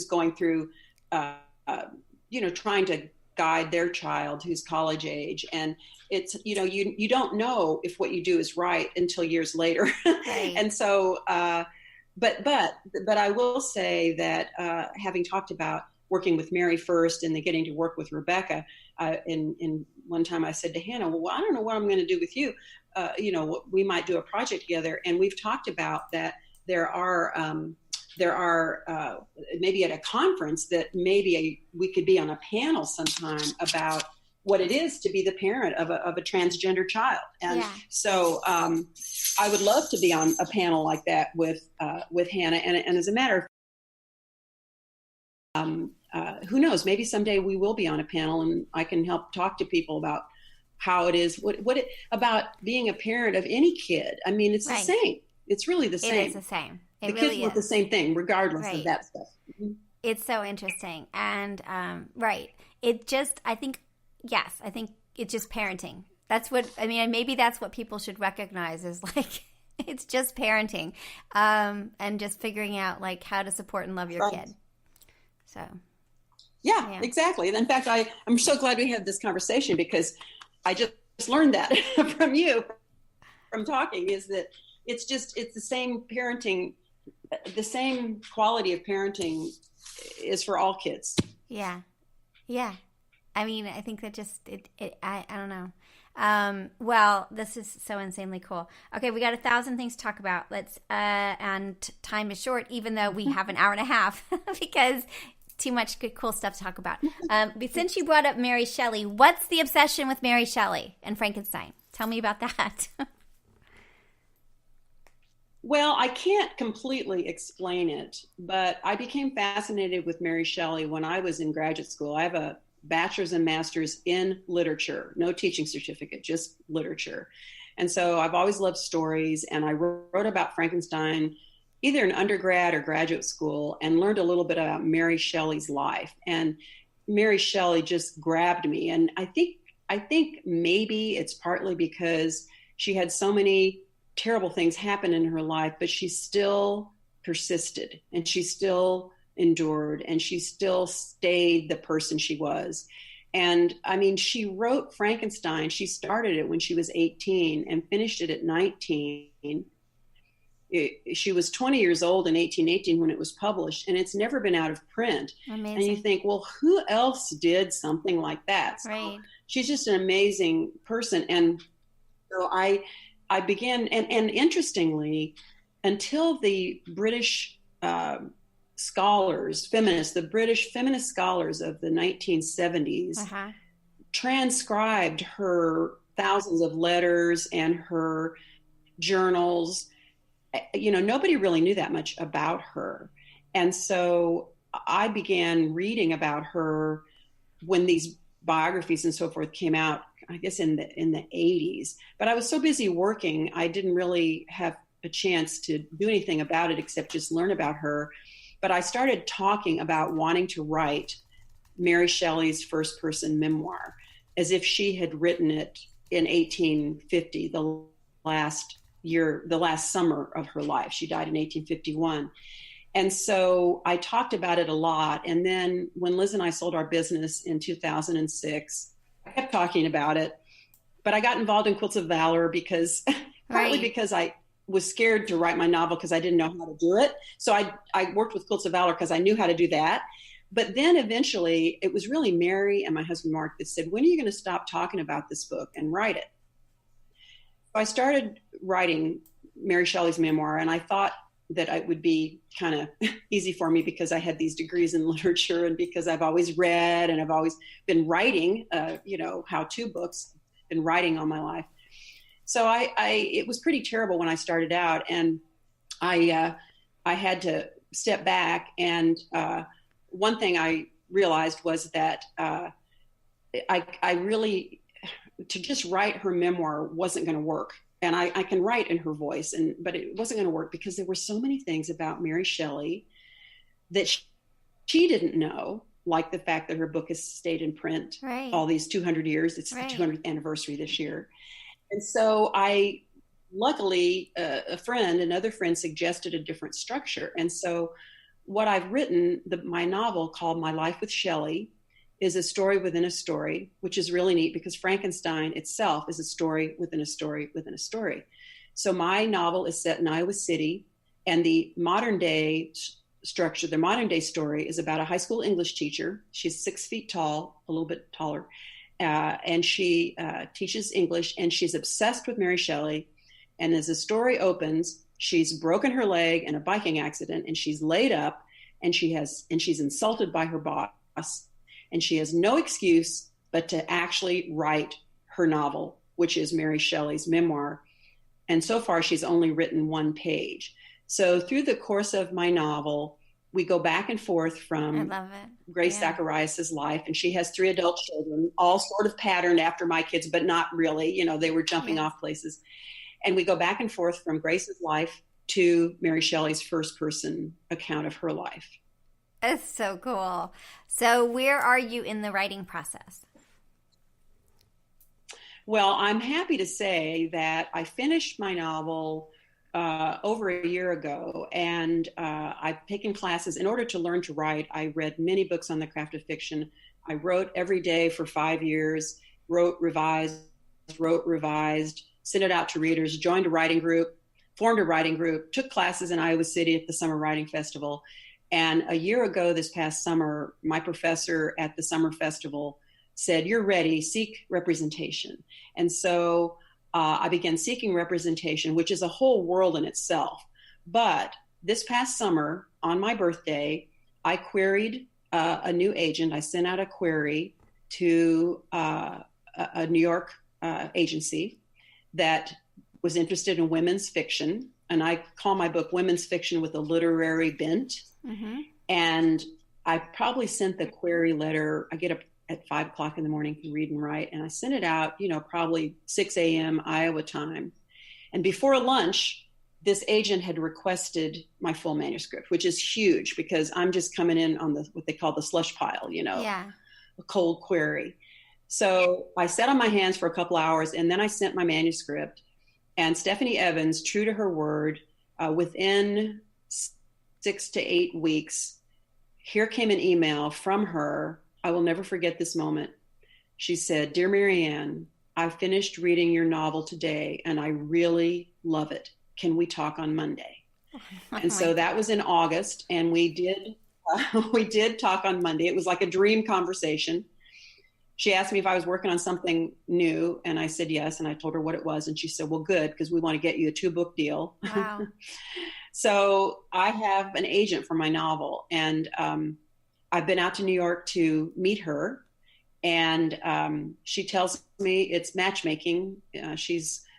going through, trying to guide their child who's college age. And it's, you don't know if what you do is right until years later. Right. And so, but I will say that having talked about working with Mary first and then getting to work with Rebecca, in one time I said to Hannah, well, I don't know what I'm going to do with you. We might do a project together. And we've talked about that there are maybe at a conference that maybe we could be on a panel sometime about what it is to be the parent of a transgender child. And so I would love to be on a panel like that with Hannah. And as a matter of who knows, maybe someday we will be on a panel and I can help talk to people about how it is, about being a parent of any kid. I mean, it's right. the same. It's really the same. It is the same. The kids want the same thing, regardless right. of that stuff. Mm-hmm. It's so interesting. And right. I think it's just parenting. That's what, maybe that's what people should recognize is like, it's just parenting and just figuring out like how to support and love your right. kid. So. Yeah, exactly. In fact, I'm so glad we had this conversation because I just learned that from you, from talking, is that it's the same parenting, the same quality of parenting is for all kids. Yeah. Yeah. I think that I don't know. Well, this is so insanely cool. Okay, we got 1,000 things to talk about. And time is short, even though we have an hour and a half because too much good, cool stuff to talk about. But since you brought up Mary Shelley, what's the obsession with Mary Shelley and Frankenstein? Tell me about that. Well, I can't completely explain it, but I became fascinated with Mary Shelley when I was in graduate school. I have a bachelor's and master's in literature, no teaching certificate, just literature. And so I've always loved stories, and I wrote about Frankenstein either in undergrad or graduate school and learned a little bit about Mary Shelley's life. And Mary Shelley just grabbed me. And I think maybe it's partly because she had so many terrible things happen in her life, but she still persisted and she still endured and she still stayed the person she was. And she wrote Frankenstein. She started it when she was 18 and finished it at 19. She was 20 years old in 1818 when it was published, and it's never been out of print. Amazing. And you think, well, who else did something like that? So right. She's just an amazing person. And so I began, and interestingly, until the British scholars, the British feminist scholars of the 1970s transcribed her thousands of letters and her journals, nobody really knew that much about her. And so I began reading about her when these biographies and so forth came out, I guess in the 80s. But I was so busy working, I didn't really have a chance to do anything about it except just learn about her. But I started talking about wanting to write Mary Shelley's first person memoir, as if she had written it in 1850, the last summer of her life. She died in 1851. And so I talked about it a lot. And then when Liz and I sold our business in 2006, I kept talking about it. But I got involved in Quilts of Valor partly because I was scared to write my novel because I didn't know how to do it. So I worked with Quilts of Valor because I knew how to do that. But then eventually it was really Mary and my husband Mark that said, when are you going to stop talking about this book and write it? So I started writing Mary Shelley's memoir, and I thought that it would be kind of easy for me because I had these degrees in literature and because I've always read and I've always been writing, how-to books, been writing all my life. So it was pretty terrible when I started out, and I had to step back. And one thing I realized was that I really, to just write her memoir wasn't going to work. And I can write in her voice, but it wasn't going to work because there were so many things about Mary Shelley that she didn't know, like the fact that her book has stayed in print all these 200 years. It's the 200th anniversary this year. And so luckily, another friend suggested a different structure. And so what I've written, my novel called My Life with Shelley, is a story within a story, which is really neat because Frankenstein itself is a story within a story within a story. So my novel is set in Iowa City, and the modern day structure, the modern day story is about a high school English teacher. She's 6 feet tall, a little bit taller, and she teaches English, and she's obsessed with Mary Shelley. And as the story opens, she's broken her leg in a biking accident, and she's laid up, and she's insulted by her boss. And she has no excuse but to actually write her novel, which is Mary Shelley's memoir. And so far, she's only written one page. So through the course of my novel, we go back and forth from Grace Zacharias's life. And she has 3 adult children, all sort of patterned after my kids, but not really. They were jumping off places. And we go back and forth from Grace's life to Mary Shelley's first person account of her life. It's so cool. So where are you in the writing process? Well, I'm happy to say that I finished my novel over a year ago, and I've taken classes. In order to learn to write, I read many books on the craft of fiction. I wrote every day for 5 years, wrote, revised, sent it out to readers, joined a writing group, formed a writing group, took classes in Iowa City at the Summer Writing Festival. And a year ago, this past summer, my professor at the summer festival said, "You're ready, seek representation." And so I began seeking representation, which is a whole world in itself. But this past summer, on my birthday, I queried a new agent. I sent out a query to a New York agency that was interested in women's fiction. And I call my book Women's Fiction with a Literary Bent. Mm-hmm. And I probably sent the query letter. I get up at 5 o'clock in the morning to read and write. And I sent it out, probably 6 a.m. Iowa time. And before lunch, this agent had requested my full manuscript, which is huge because I'm just coming in on what they call the slush pile, a cold query. So I sat on my hands for a couple hours, and then I sent my manuscript. And Stephanie Evans, true to her word, within 6 to 8 weeks, here came an email from her. I will never forget this moment. She said, "Dear Marianne, I finished reading your novel today, and I really love it. Can we talk on Monday?" And so that was in August, and we did talk on Monday. It was like a dream conversation. She asked me if I was working on something new, and I said yes, and I told her what it was, and she said, "Well, good, because we want to get you a 2-book deal." Wow. So I have an agent for my novel, and I've been out to New York to meet her, and she tells me it's matchmaking.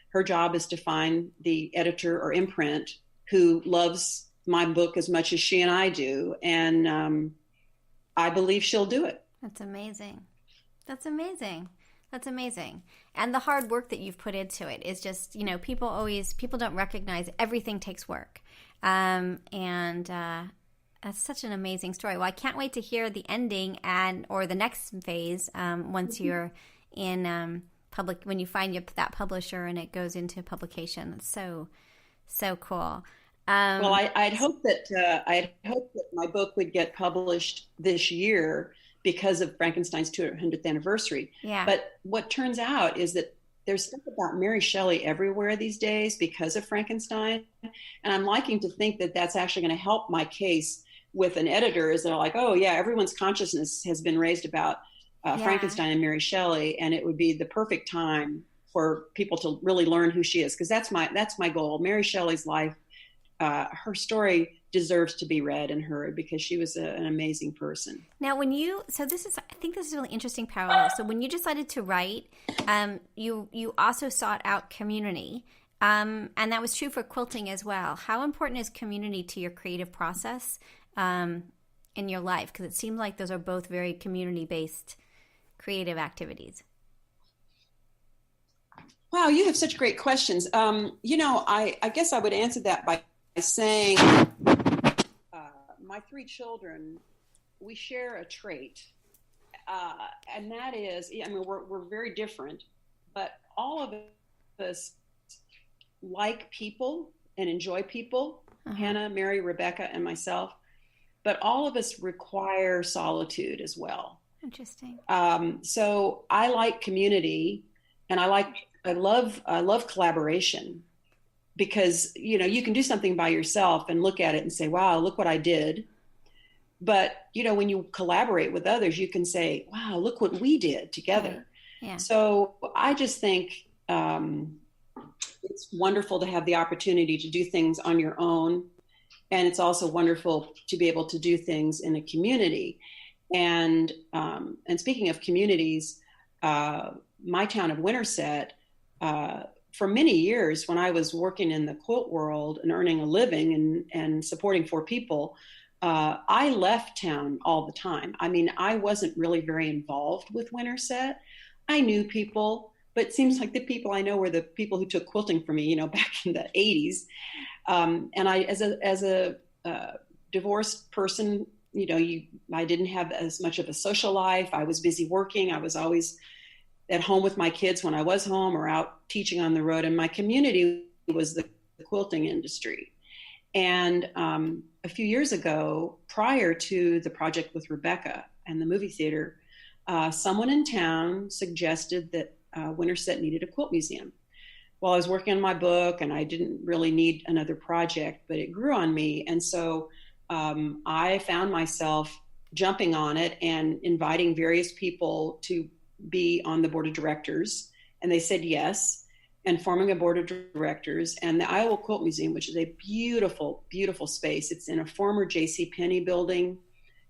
Her job is to find the editor or imprint who loves my book as much as she and I do, and I believe she'll do it. That's amazing. That's amazing. That's amazing. And the hard work that you've put into it is just, people don't recognize everything takes work. And That's such an amazing story. Well, I can't wait to hear the ending or the next phase once you're in public, when you find that publisher and it goes into publication. It's so cool. Well, I'd hope that my book would get published this year because of Frankenstein's 200th anniversary. Yeah. But what turns out is that there's stuff about Mary Shelley everywhere these days because of Frankenstein. And I'm liking to think that that's actually going to help my case with an editor, is they're like, oh yeah, everyone's consciousness has been raised about Frankenstein and Mary Shelley, and it would be the perfect time for people to really learn who she is. Because that's my goal. Mary Shelley's life, her story deserves to be read and heard because she was an amazing person. Now, I think this is a really interesting parallel. So when you decided to write, you also sought out community, and that was true for quilting as well. How important is community to your creative process in your life? Because it seems like those are both very community-based creative activities. Wow, you have such great questions. I guess I would answer that by saying my three children, we share a trait, and that is, we're very different, but all of us like people and enjoy people, Hannah, Mary, Rebecca, and myself, but all of us require solitude as well. Interesting. So I like community, and I love collaboration, because, you can do something by yourself and look at it and say, wow, look what I did. But, when you collaborate with others, you can say, wow, look what we did together. Right. Yeah. So I just think it's wonderful to have the opportunity to do things on your own. And it's also wonderful to be able to do things in a community. And speaking of communities, my town of Winterset, for many years, when I was working in the quilt world and earning a living and supporting 4 people, I left town all the time. I wasn't really very involved with Winterset. I knew people, but it seems like the people I know were the people who took quilting from me, back in the 80s. And I, as a divorced person, I didn't have as much of a social life. I was busy working. I was always at home with my kids when I was home or out teaching on the road. And my community was the quilting industry. And a few years ago, prior to the project with Rebecca and the movie theater, someone in town suggested that Winterset needed a quilt museum. Well, I was working on my book and I didn't really need another project, but it grew on me. And so I found myself jumping on it and inviting various people to be on the board of directors, and they said yes, and forming a board of directors. And the Iowa Quilt Museum, which is a beautiful, beautiful space. It's in a former J.C. Penney building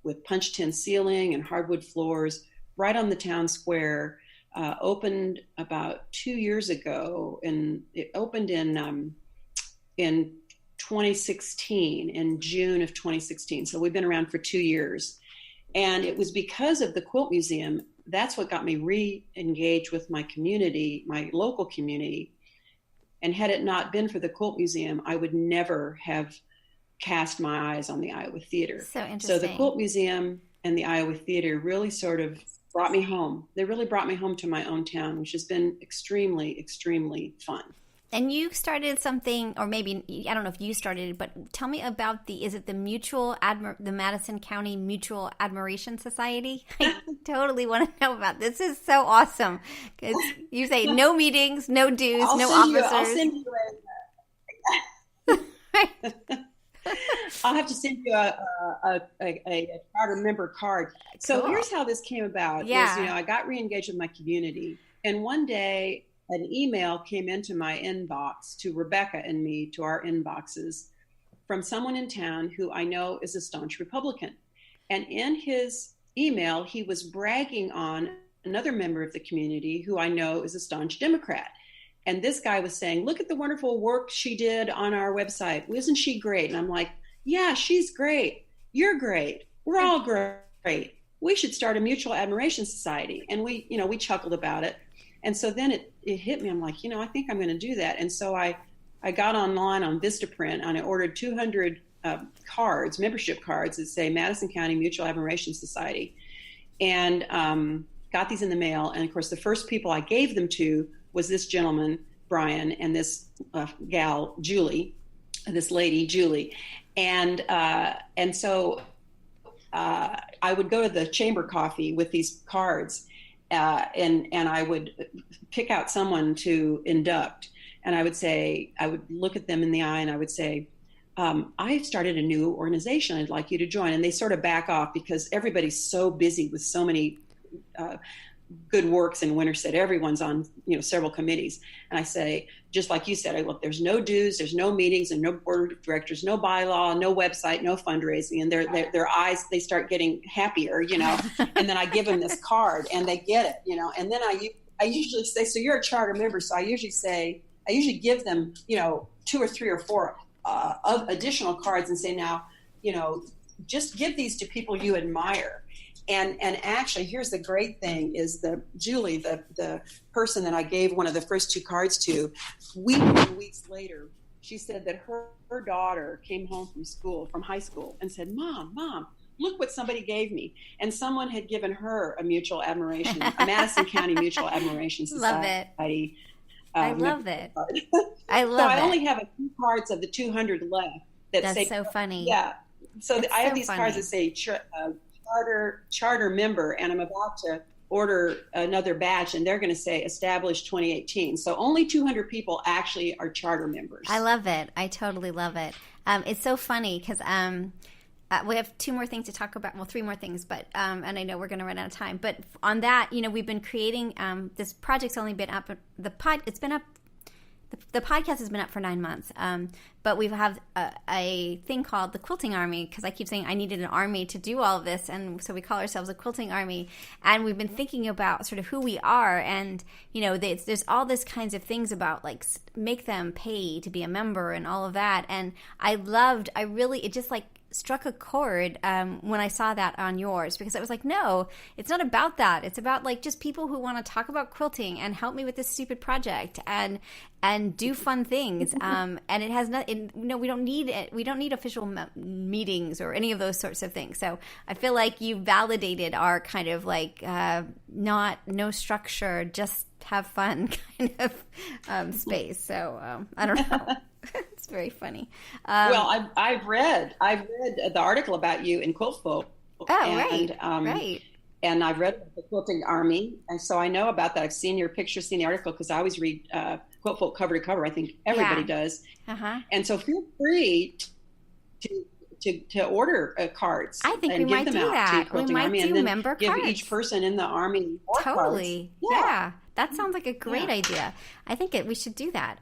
with punch tin ceiling and hardwood floors right on the town square, opened about 2 years ago, and it opened in 2016, in June of 2016. So we've been around for 2 years. And it was because of the Quilt Museum, that's what got me re-engaged with my community, my local community. And had it not been for the Quilt Museum, I would never have cast my eyes on the Iowa Theater. So interesting. So the Quilt Museum and the Iowa Theater really sort of brought me home. They really brought me home to my own town, which has been extremely, extremely fun. And you started something, or maybe, I don't know if you started it, but tell me about is it the the Madison County Mutual Admiration Society? I totally want to know about this. This is so awesome. Because you say no meetings, no dues, no officers. I'll send you I'll have to send you a charter member card. So Cool. Here's how this came about. Yeah. Is, I got re-engaged with my community, and one day an email came into my inbox, to Rebecca and me, to our inboxes, from someone in town who I know is a staunch Republican. And in his email, he was bragging on another member of the community who I know is a staunch Democrat. And this guy was saying, look at the wonderful work she did on our website. Isn't she great? And I'm like, yeah, she's great. You're great. We're all great. We should start a mutual admiration society. And we chuckled about it. And so then it hit me. I'm like, I think I'm going to do that. And so I got online on Vistaprint and I ordered 200 cards, membership cards that say Madison County Mutual Admiration Society, and got these in the mail. And of course, the first people I gave them to was this gentleman, Brian, and this gal, Julie, this lady, Julie. And so I would go to the chamber coffee with these cards, and I would pick out someone to induct. And I would look at them in the eye and I would say, I've started a new organization. I'd like you to join. And they sort of back off because everybody's so busy with so many good works in Winterset. Everyone's on, several committees. And I say, just like you said, look, there's no dues, there's no meetings, and no board of directors, no bylaw, no website, no fundraising. And their eyes, they start getting happier, and then I give them this card and they get it, and then I usually say, so you're a charter member. So I usually give them, 2 or 3 or 4 additional cards and say, now, just give these to people you admire. And actually, here's the great thing is Julie, the person that I gave one of the first 2 cards to, weeks and weeks later, she said that her daughter came home from high school and said, Mom, look what somebody gave me. And someone had given her a mutual admiration, a Madison County Mutual Admiration Society. Love it. I love it. I love it. So I only have a few cards of the 200 left That's say, so funny. Yeah. So I have so these funny. cards that say charter member, and I'm about to order another batch, and they're going to say established 2018. So only 200 people actually are charter members. I love it. I totally love it. It's so funny because we have 2 more things to talk about. Well, 3 more things, but and I know we're going to run out of time. But on that, we've been creating. This project's only been up. It's been up. The podcast has been up for 9 months, but we have a thing called the Quilting Army, because I keep saying I needed an army to do all of this, and so we call ourselves a Quilting Army. And we've been thinking about sort of who we are, and there's all this kinds of things about like make them pay to be a member and all of that. And it just like struck a chord when I saw that on yours, because I was like, no, it's not about that. It's about like just people who want to talk about quilting and help me with this stupid project and do fun things. And it has nothing. We don't need it. We don't need official meetings or any of those sorts of things. So I feel like you validated our kind of like no structure, just have fun kind of space. So I don't know. It's very funny. Well, I've read the article about you in Quiltfolk. Oh, right. Right. And I've read the Quilting Army, and so I know about that. I've seen your picture, seen the article, because I always read Quiltfolk cover to cover. I think everybody does. Uh-huh. And so feel free to order cards. I think and we give might them do out that. To Quilting we might Army, do and then member give cards. Each person in the Army more totally. Cards. Yeah, that sounds like a great idea. I think we should do that.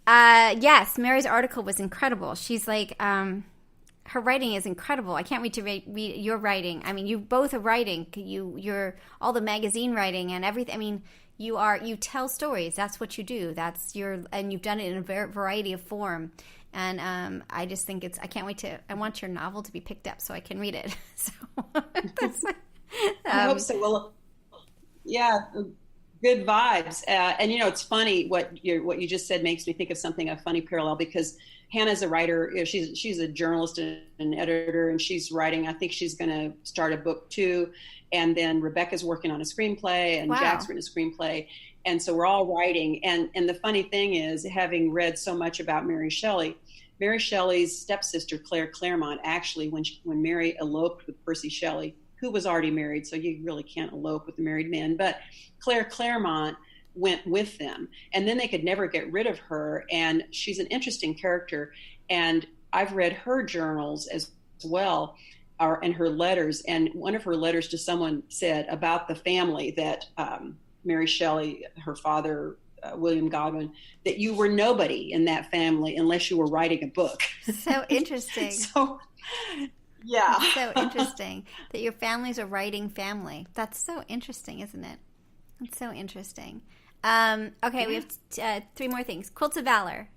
Yes, Mary's article was incredible. She's like, her writing is incredible. I can't wait to read your writing. I mean, you both are writing. You're all the magazine writing and everything. I mean, you tell stories. That's what you do. And you've done it in a variety of form. And I just think I can't wait I want your novel to be picked up so I can read it. So that's I hope so. Well, yeah. Good vibes. And it's funny what you just said makes me think of something, a funny parallel, because Hannah's a writer. She's a journalist and an editor, and she's writing. I think she's going to start a book too. And then Rebecca's working on a screenplay, and Jack's written a screenplay. And so we're all writing. And the funny thing is, having read so much about Mary Shelley's stepsister, Claire Claremont, actually, when Mary eloped with Percy Shelley, who was already married, so you really can't elope with a married man, but Claire Claremont went with them, and then they could never get rid of her, and she's an interesting character, and I've read her journals as well, and her letters, and one of her letters to someone said about the family that Mary Shelley, her father, William Godwin, that you were nobody in that family unless you were writing a book. So interesting. Yeah. It's so interesting that your family's a writing family. That's so interesting, isn't it? It's so interesting. Okay, we have 3 more things. Quilts of Valor.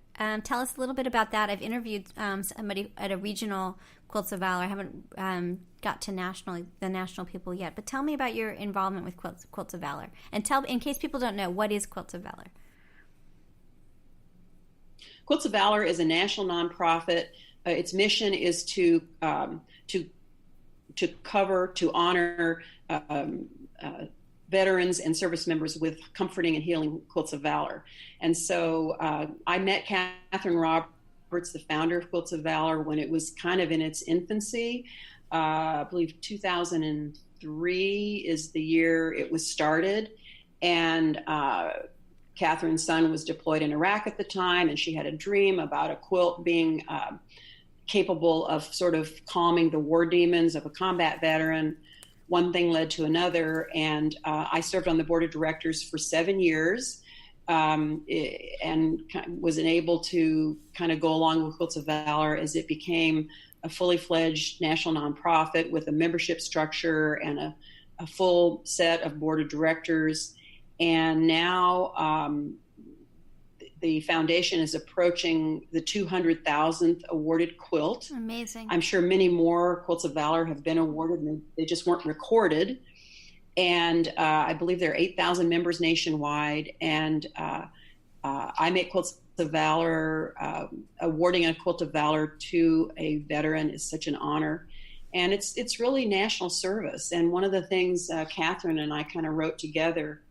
Tell us a little bit about that. I've interviewed somebody at a regional Quilts of Valor. I haven't got to the national people yet. But tell me about your involvement with Quilts of Valor. And in case people don't know, what is Quilts of Valor? Quilts of Valor is a national nonprofit its mission is to cover, to honor veterans and service members with comforting and healing quilts of valor. And so I met Catherine Roberts, the founder of Quilts of Valor, when it was kind of in its infancy. I believe 2003 is the year it was started. And Catherine's son was deployed in Iraq at the time, and she had a dream about a quilt being capable of sort of calming the war demons of a combat veteran. One thing led to another, and I served on the board of directors for 7 years, and was enabled to kind of go along with Quilts of Valor as it became a fully fledged national nonprofit with a membership structure and a full set of board of directors. And now the foundation is approaching the 200,000th awarded quilt. Amazing. I'm sure many more Quilts of Valor have been awarded, and they just weren't recorded. And I believe there are 8,000 members nationwide. And I make Quilts of Valor. Awarding a Quilt of Valor to a veteran is such an honor. And it's really national service. And one of the things Catherine and I kind of wrote together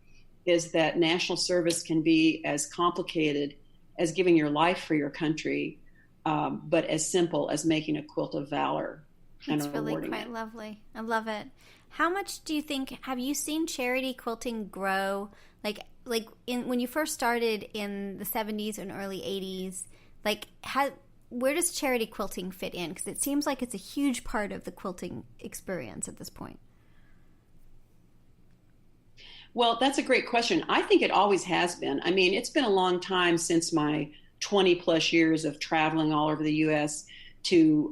is that national service can be as complicated as giving your life for your country, but as simple as making a Quilt of Valor. It's really quite lovely. I love it. How much do you think, have you seen charity quilting grow? When you first started in the 70s and early 80s, where does charity quilting fit in? Because it seems like it's a huge part of the quilting experience at this point. Well, that's a great question. I think it always has been. I mean, it's been a long time since my 20 plus years of traveling all over the U.S. to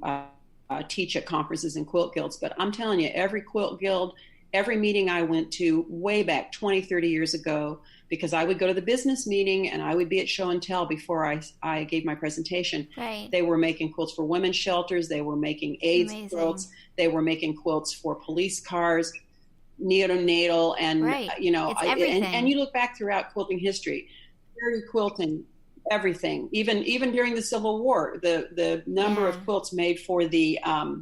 teach at conferences and quilt guilds. But I'm telling you, every quilt guild, every meeting I went to way back 20, 30 years ago, because I would go to the business meeting and I would be at show and tell before I gave my presentation. Right. They were making quilts for women's shelters. They were making AIDS quilts. They were making quilts for police cars, neonatal, and right. And you look back throughout quilting history, charity quilting, everything, even during the Civil War, the number of quilts made for the I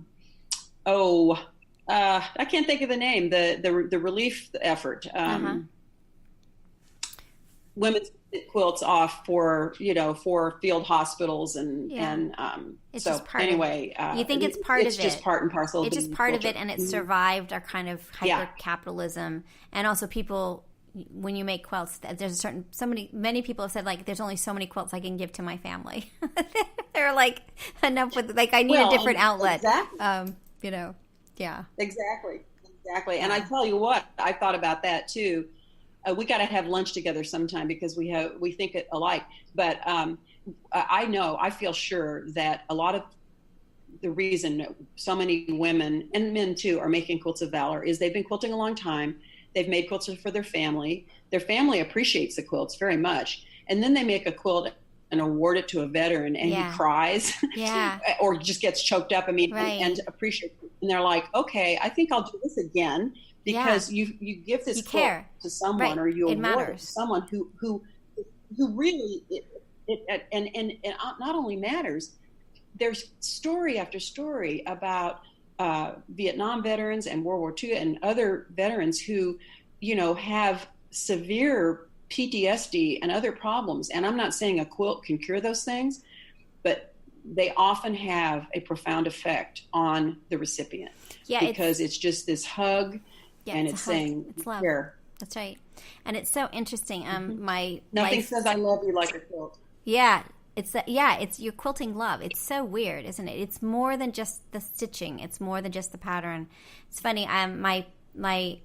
can't think of the name, the relief effort, women's quilts off for field hospitals and it's so just part anyway of it. You think it's part of it. It's just part and parcel. It's just part of it, and it survived our kind of hyper capitalism, and also people. When you make quilts, there's many people have said there's only so many quilts I can give to my family. They're enough with I need a different outlet. Exactly. Yeah. Exactly. And I tell you what, I thought about that too. We got to have lunch together sometime because we think it alike. But I feel sure that a lot of the reason so many women and men too are making Quilts of Valor is they've been quilting a long time. They've made quilts for their family. Their family appreciates the quilts very much. And then they make a quilt and award it to a veteran, and he cries or just gets choked up. And appreciates it. And they're like, okay, I think I'll do this again because you give this quilt to someone, or you award it to someone who really and not only matters. There's story after story about Vietnam veterans and World War II and other veterans who, have severe PTSD and other problems. And I'm not saying a quilt can cure those things, but they often have a profound effect on the recipient. Yeah, because it's just this hug, and it's saying, it's love. Here. That's right. And it's so interesting. Nothing says I love you like a quilt. Yeah. It's your quilting love. It's so weird, isn't it? It's more than just the stitching. It's more than just the pattern. It's funny. My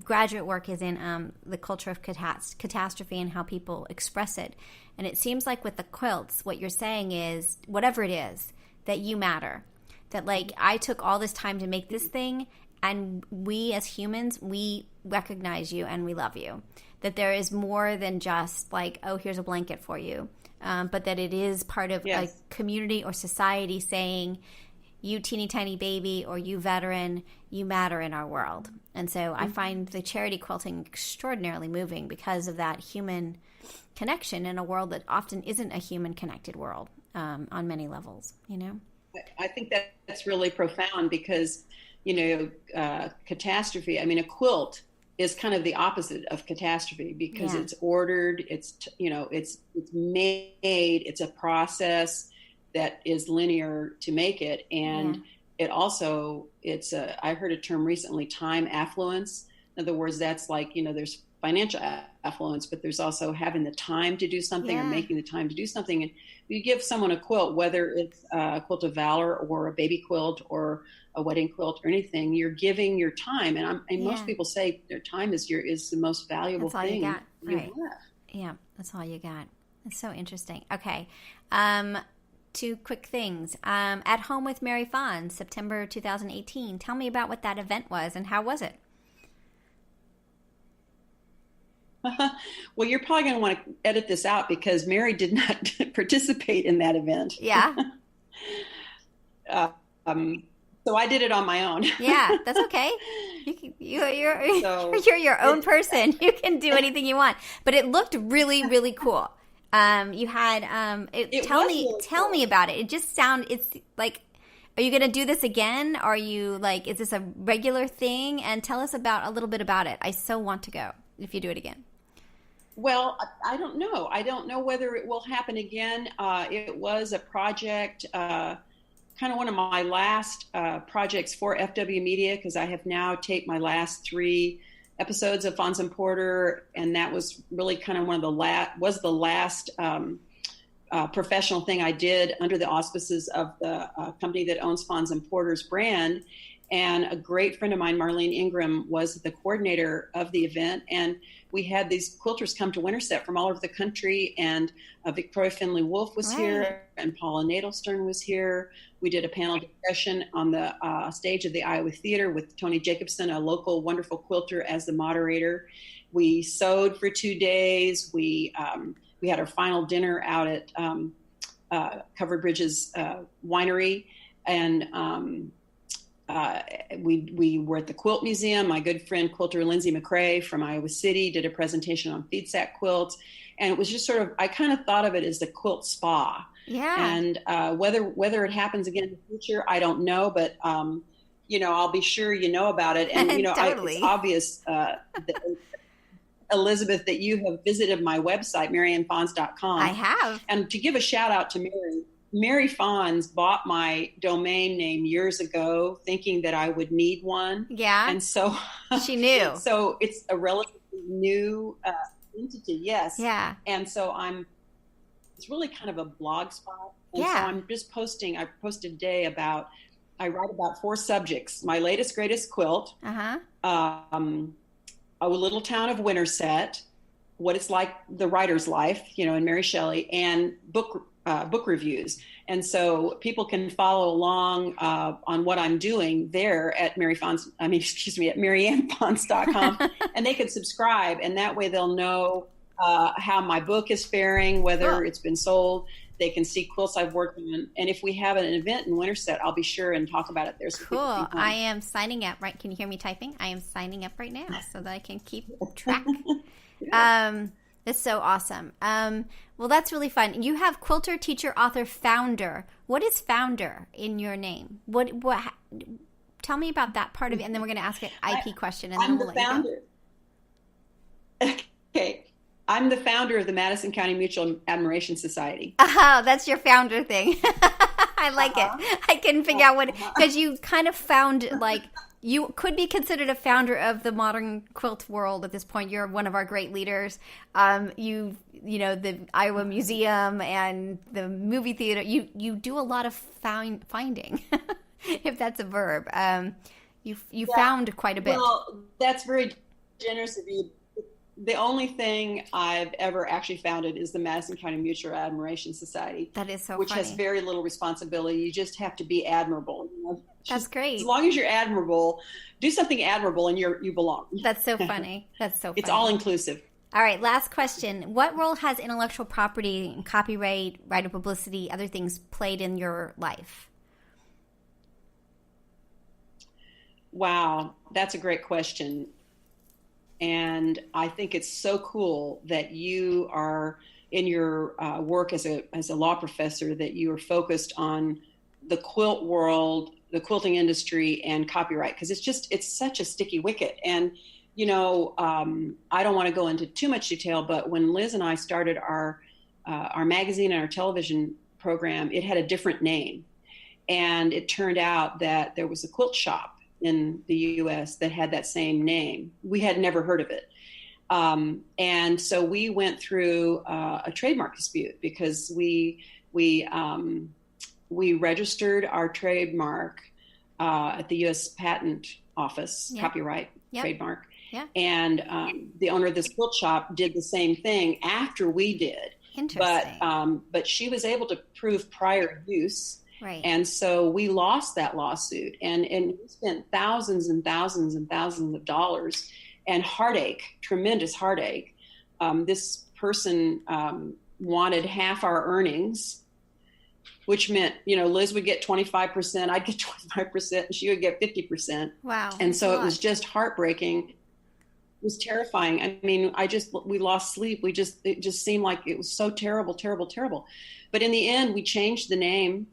graduate work is in the culture of catastrophe and how people express it. And it seems like with the quilts, what you're saying is, whatever it is, that you matter. That I took all this time to make this thing, and we as humans, we recognize you and we love you. That there is more than just here's a blanket for you. But that it is part of a community or society saying, you teeny tiny baby or you veteran, you matter in our world. And so I find the charity quilting extraordinarily moving because of that human connection in a world that often isn't a human connected world on many levels, I think that's really profound because, catastrophe, I mean, a quilt is kind of the opposite of catastrophe because it's ordered, it's made, it's a process that is linear to make it. And it also, I heard a term recently, time affluence. In other words, that's like, there's financial affluence, but there's also having the time to do something or making the time to do something. And you give someone a quilt, whether it's a quilt of valor or a baby quilt or a wedding quilt or anything, you're giving your time. And most people say their time is the most valuable thing you got. you Right. have. Yeah, that's all you got. That's so interesting. Okay. Two quick things. At Home with Mary Fons, September 2018. Tell me about what that event was and how was it? Well, you're probably going to want to edit this out because Mary did not participate in that event. Yeah. So I did it on my own. Yeah, that's okay. You're your own person. You can do anything you want. But it looked really, really cool. You had tell me about it. It just it's like, are you going to do this again? Are you like, is this a regular thing? And tell us a little bit about it. I so want to go if you do it again. Well, I don't know. I don't know whether it will happen again. It was a project, kind of one of my last projects for FW Media, because I have now taped my last 3 episodes of Fons and Porter, and that was really kind of the last professional thing I did under the auspices of the company that owns Fons and Porter's brand. And a great friend of mine, Marlene Ingram, was the coordinator of the event. And we had these quilters come to Winterset from all over the country. And Victoria Finley Wolf was here, and Paula Nadelstern was here. We did a panel discussion on the stage of the Iowa Theater with Tony Jacobson, a local wonderful quilter, as the moderator. We sewed for 2 days. We had our final dinner out at Covered Bridges Winery. And we were at the Quilt Museum. My good friend quilter Lindsay McCrae from Iowa City did a presentation on feed sack quilts, and it was just sort of, I kind of thought of it as the quilt spa. Yeah. And whether it happens again in the future, I don't know, but I'll be sure you know about it. And Totally. It's obvious that, Elizabeth, that you have visited my website, mariannefons.com. I have. And to give a shout out to Mary Fons bought my domain name years ago, thinking that I would need one. Yeah. And so she knew. So it's a relatively new entity. Yes. Yeah. And so it's really kind of a blog spot. And so I'm just posting. I posted today I write about 4 subjects: my latest, greatest quilt, a little town of Winterset, what it's like, the writer's life, in Mary Shelley, and book reviews. And so people can follow along on what I'm doing there at mariannefons.com, and they can subscribe, and that way they'll know how my book is faring, whether it's been sold. They can see quilts I've worked on, and if we have an event in Winterset, I'll be sure and talk about it there. So cool. I am signing up. Right? Can you hear me typing? I am signing up right now so that I can keep track. That's so awesome. Well, that's really fun. You have quilter, teacher, author, founder. What is founder in your name? What? Tell me about that part of it, and then we're going to ask an IP question, and then we'll let you go. Okay. I'm the founder of the Madison County Mutual Admiration Society. Oh, that's your founder thing. I like it. I couldn't figure out because you kind of found, like, you could be considered a founder of the modern quilt world at this point. You're one of our great leaders. The Iowa Museum and the movie theater. You do a lot of finding, if that's a verb. You found quite a bit. Well, that's very generous of you. The only thing I've ever actually founded is the Madison County Mutual Admiration Society. That is so which funny. Has very little responsibility. You just have to be admirable. That's great. As long as you're admirable, do something admirable, and you belong. That's so funny. That's so funny. It's all inclusive. All right, last question. What role has intellectual property and copyright, right of publicity, other things played in your life? Wow, that's a great question. And I think it's so cool that you are in your work as a law professor, that you are focused on the quilt world, the quilting industry, and copyright, because it's such a sticky wicket. And I don't want to go into too much detail, but when Liz and I started our magazine and our television program, it had a different name, and it turned out that there was a quilt shop in the U.S. that had that same name. We had never heard of it. And so we went through a trademark dispute because we registered our trademark at the U.S. Patent Office, copyright, trademark. Yeah. And the owner of this quilt shop did the same thing after we did. Interesting. But she was able to prove prior use. Right. And so we lost that lawsuit, and we spent thousands and thousands and thousands of dollars and heartache, tremendous heartache. This person wanted half our earnings, which meant, Liz would get 25%, I'd get 25%, and she would get 50%. Wow. And so it was just heartbreaking. It was terrifying. I mean, we lost sleep. It just seemed like it was so terrible, terrible, terrible. But in the end, we changed the name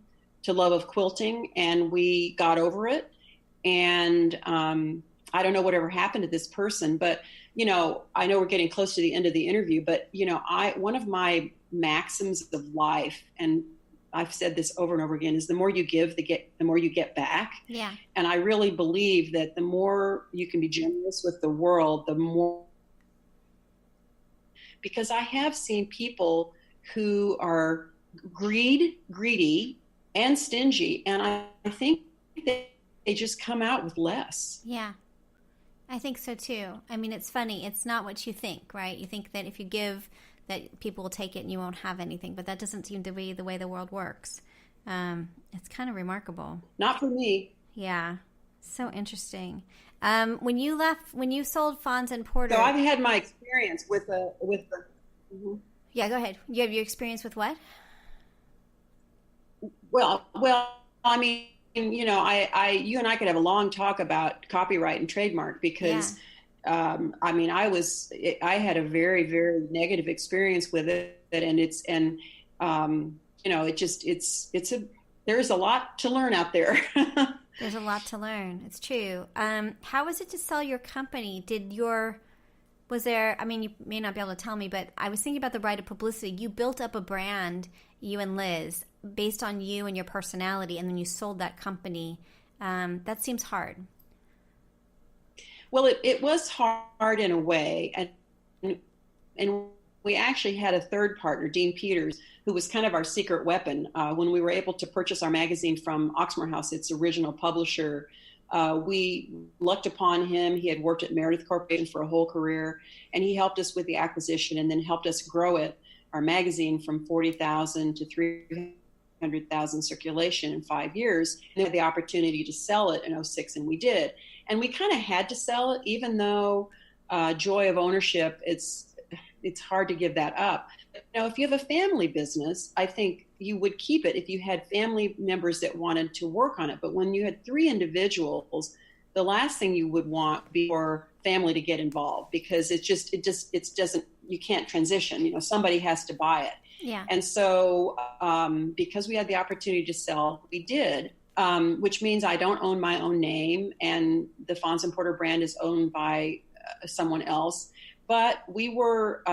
to Love of Quilting, and we got over it. And I don't know whatever happened to this person, but, I know we're getting close to the end of the interview, but, one of my maxims of life, and I've said this over and over again, is the more you give, the more you get back. Yeah. And I really believe that the more you can be generous with the world, the more, because I have seen people who are greedy, and stingy, and I think they just come out with less. Yeah, I think so too. I mean, it's funny. It's not what you think, right? You think that if you give, that people will take it and you won't have anything, but that doesn't seem to be the way the world works. It's kind of remarkable. Not for me. Yeah, so interesting. When you sold Fons and Porter. So I've had my experience with the. Mm-hmm. Yeah, go ahead. You have your experience with what? Well, I mean, you and I could have a long talk about copyright and trademark because, I had a very, very negative experience with it, and there's a lot to learn out there. There's a lot to learn. It's true. How was it to sell your company? You may not be able to tell me, but I was thinking about the right of publicity. You built up a brand, you and Liz, based on you and your personality, and then you sold that company. That seems hard. Well, it was hard in a way. And we actually had a third partner, Dean Peters, who was kind of our secret weapon. When we were able to purchase our magazine from Oxmoor House, its original publisher, we looked upon him. He had worked at Meredith Corporation for a whole career, and he helped us with the acquisition and then helped us grow it, our magazine, from 40,000 to 300,000 circulation in 5 years. And we had the opportunity to sell it in 2006, and we did. And we kind of had to sell it, even though joy of ownership, it's hard to give that up. If you have a family business, I think you would keep it if you had family members that wanted to work on it. But when you had 3 individuals, the last thing you would want be for family to get involved, because it doesn't, you can't transition. Somebody has to buy it. Yeah. And so because we had the opportunity to sell, we did, which means I don't own my own name, and the Fons and Porter brand is owned by someone else. But we were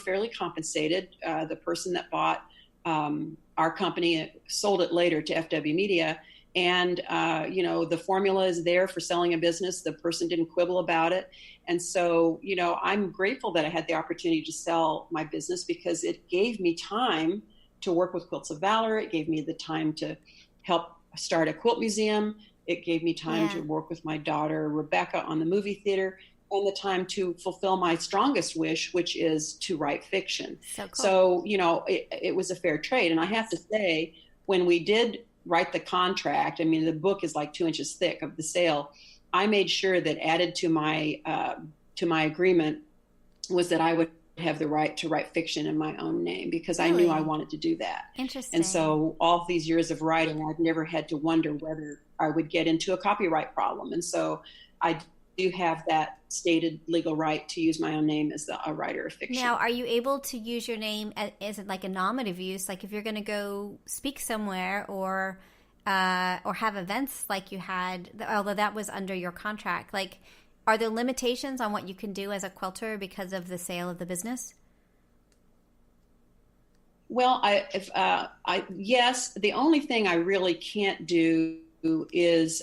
fairly compensated. The person that bought our company sold it later to FW Media. And, the formula is there for selling a business. The person didn't quibble about it. And so, I'm grateful that I had the opportunity to sell my business, because it gave me time to work with Quilts of Valor. It gave me the time to help start a quilt museum. It gave me time to work with my daughter, Rebecca, on the movie theater, and the time to fulfill my strongest wish, which is to write fiction. So cool. So, it was a fair trade. And I have to say, when we did write the contract, the book is like 2 inches thick of the sale, I made sure that added to my agreement was that I would have the right to write fiction in my own name, because I knew I wanted to do that. Interesting. And so all these years of writing, I've never had to wonder whether I would get into a copyright problem. And so I do have that stated legal right to use my own name as a writer of fiction. Now, are you able to use your name as like a nominative use? Like if you're going to go speak somewhere, or or have events like you had, although that was under your contract. Like, are there limitations on what you can do as a quilter because of the sale of the business? Well, yes, the only thing I really can't do is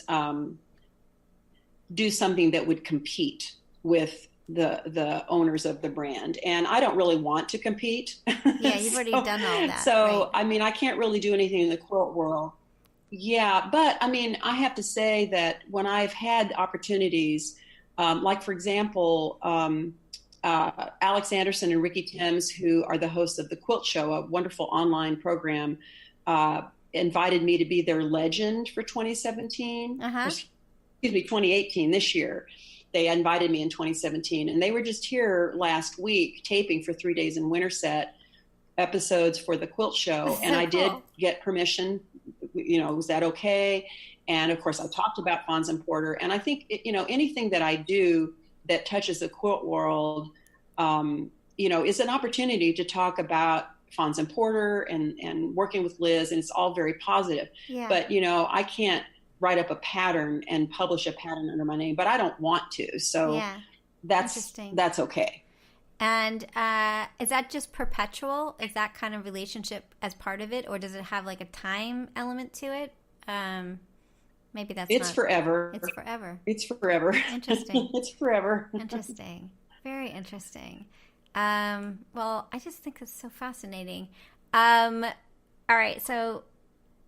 do something that would compete with the owners of the brand, and I don't really want to compete. Yeah, you've already done all that. So, right. I mean, I can't really do anything in the quilt world. Yeah, but I mean, I have to say that when I've had opportunities, like for example, Alex Anderson and Ricky Timms, who are the hosts of the Quilt Show, a wonderful online program, invited me to be their legend for 2017. Excuse me, 2018, this year. They invited me in 2017, and they were just here last week taping for 3 days in Winterset episodes for the Quilt Show, and I did get permission. Was that okay? And of course, I talked about Fons and Porter, and I think anything that I do that touches the quilt world, is an opportunity to talk about Fons and Porter and working with Liz, and it's all very positive. Yeah. But I can't write up a pattern and publish a pattern under my name, but I don't want to. So yeah. that's okay. And is that just perpetual? Is that kind of relationship as part of it, or does it have like a time element to it? Maybe it's forever. It's forever. It's forever. Interesting. It's forever. Interesting. Very interesting. Well, I just think it's so fascinating. All right. So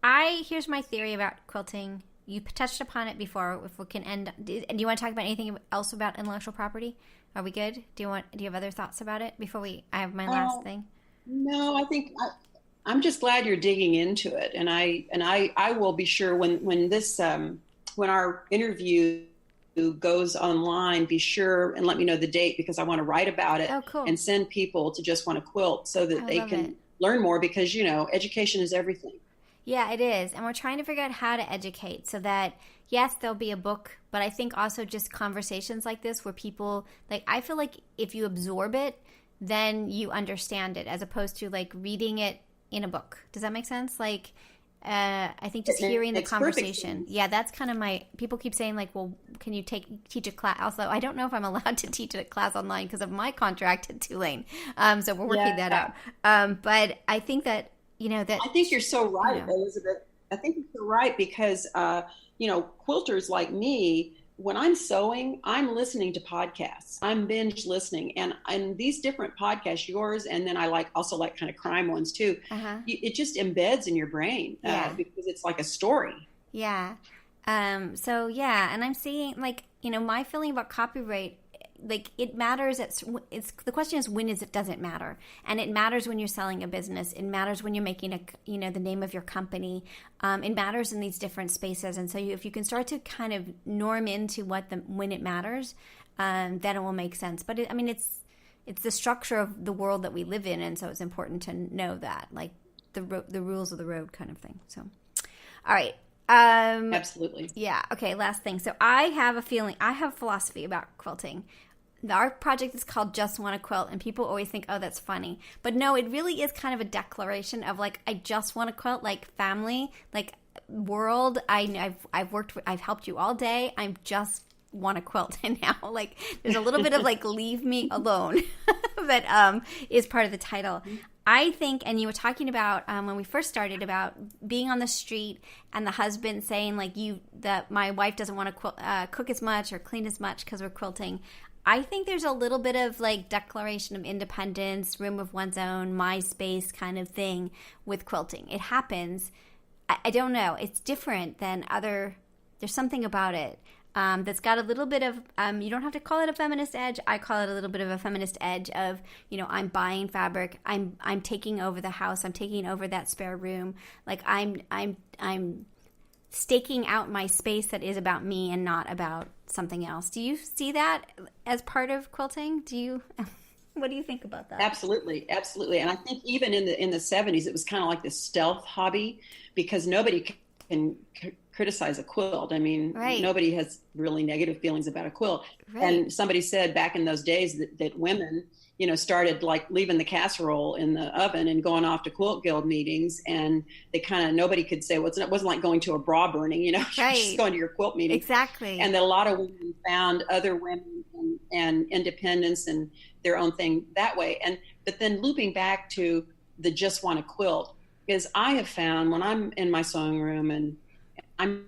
here's my theory about quilting. You touched upon it before. If we can end, do you want to talk about anything else about intellectual property? Are we good? Do you have other thoughts about it before I have my last thing? No, I think I'm just glad you're digging into it, and I will be sure when our interview goes online, be sure and let me know the date, because I want to write about it. Oh, cool. And send people to Just Want to Quilt so that they can learn more, because education is everything. Yeah, it is. And we're trying to figure out how to educate so that, yes, there'll be a book, but I think also just conversations like this where people, I feel like if you absorb it, then you understand it, as opposed to reading it in a book. Does that make sense? I think just hearing the conversation. Yeah, that's kind of people keep saying well, can you teach a class? Also, I don't know if I'm allowed to teach a class online because of my contract at Tulane. So we're working that out. But I think that, that I think you're so right, Elizabeth. I think you're so right, because, quilters like me, when I'm sewing, I'm listening to podcasts. I'm binge listening, and these different podcasts, yours, and then I also like kind of crime ones too. It just embeds in your brain because it's like a story. Yeah. So yeah, and I'm seeing my feeling about copyright. It matters. The question is, when does it matter? And it matters when you're selling a business. It matters when you're making the name of your company. It matters in these different spaces. And so if you can start to kind of norm into when it matters, then it will make sense. But it's the structure of the world that we live in. And so it's important to know that, the rules of the road kind of thing. So, all right. Absolutely. Yeah. Okay. Last thing. So I have a philosophy about quilting. Our project is called Just Want to Quilt, and people always think, oh, that's funny. But no, it really is kind of a declaration of I just want to quilt, family, world. I've helped you all day. I just want to quilt. And now there's a little bit of leave me alone that is part of the title. I think, and you were talking about when we first started about being on the street and the husband saying that my wife doesn't want to cook as much or clean as much because we're quilting. I think there's a little bit of declaration of independence, room of one's own, my space kind of thing with quilting. It happens. I don't know. It's different than there's something about it that's got a little bit of, you don't have to call it a feminist edge. I call it a little bit of a feminist edge of, I'm buying fabric. I'm taking over the house. I'm taking over that spare room. I'm staking out my space that is about me and not about something else. Do you see that as part of quilting? What do you think about that? Absolutely. Absolutely. And I think even in the 70s, it was kind of like this stealth hobby, because nobody criticize a quilt. I mean, right. Nobody has really negative feelings about a quilt. Right. And somebody said back in those days that women, started like leaving the casserole in the oven and going off to quilt guild meetings, and they nobody could say, well, it wasn't like going to a bra burning, right. You're just going to your quilt meeting. Exactly. And that a lot of women found other women and independence and their own thing that way. But then looping back to the just want to quilt, is I have found when I'm in my sewing room and I'm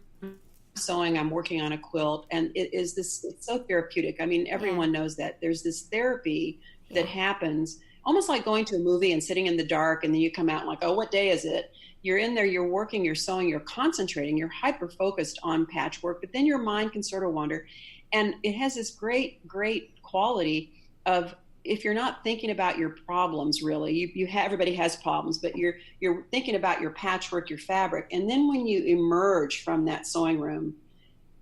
sewing, I'm working on a quilt, and it's so therapeutic. I mean, everyone knows that there's this therapy that happens almost like going to a movie and sitting in the dark, and then you come out and like, oh, what day is it? You're in there, you're working, you're sewing, you're concentrating, you're hyper focused on patchwork, but then your mind can sort of wander. And it has this great quality of, if you're not thinking about your problems, really, everybody has problems, but you're thinking about your patchwork, your fabric. And then when you emerge from that sewing room,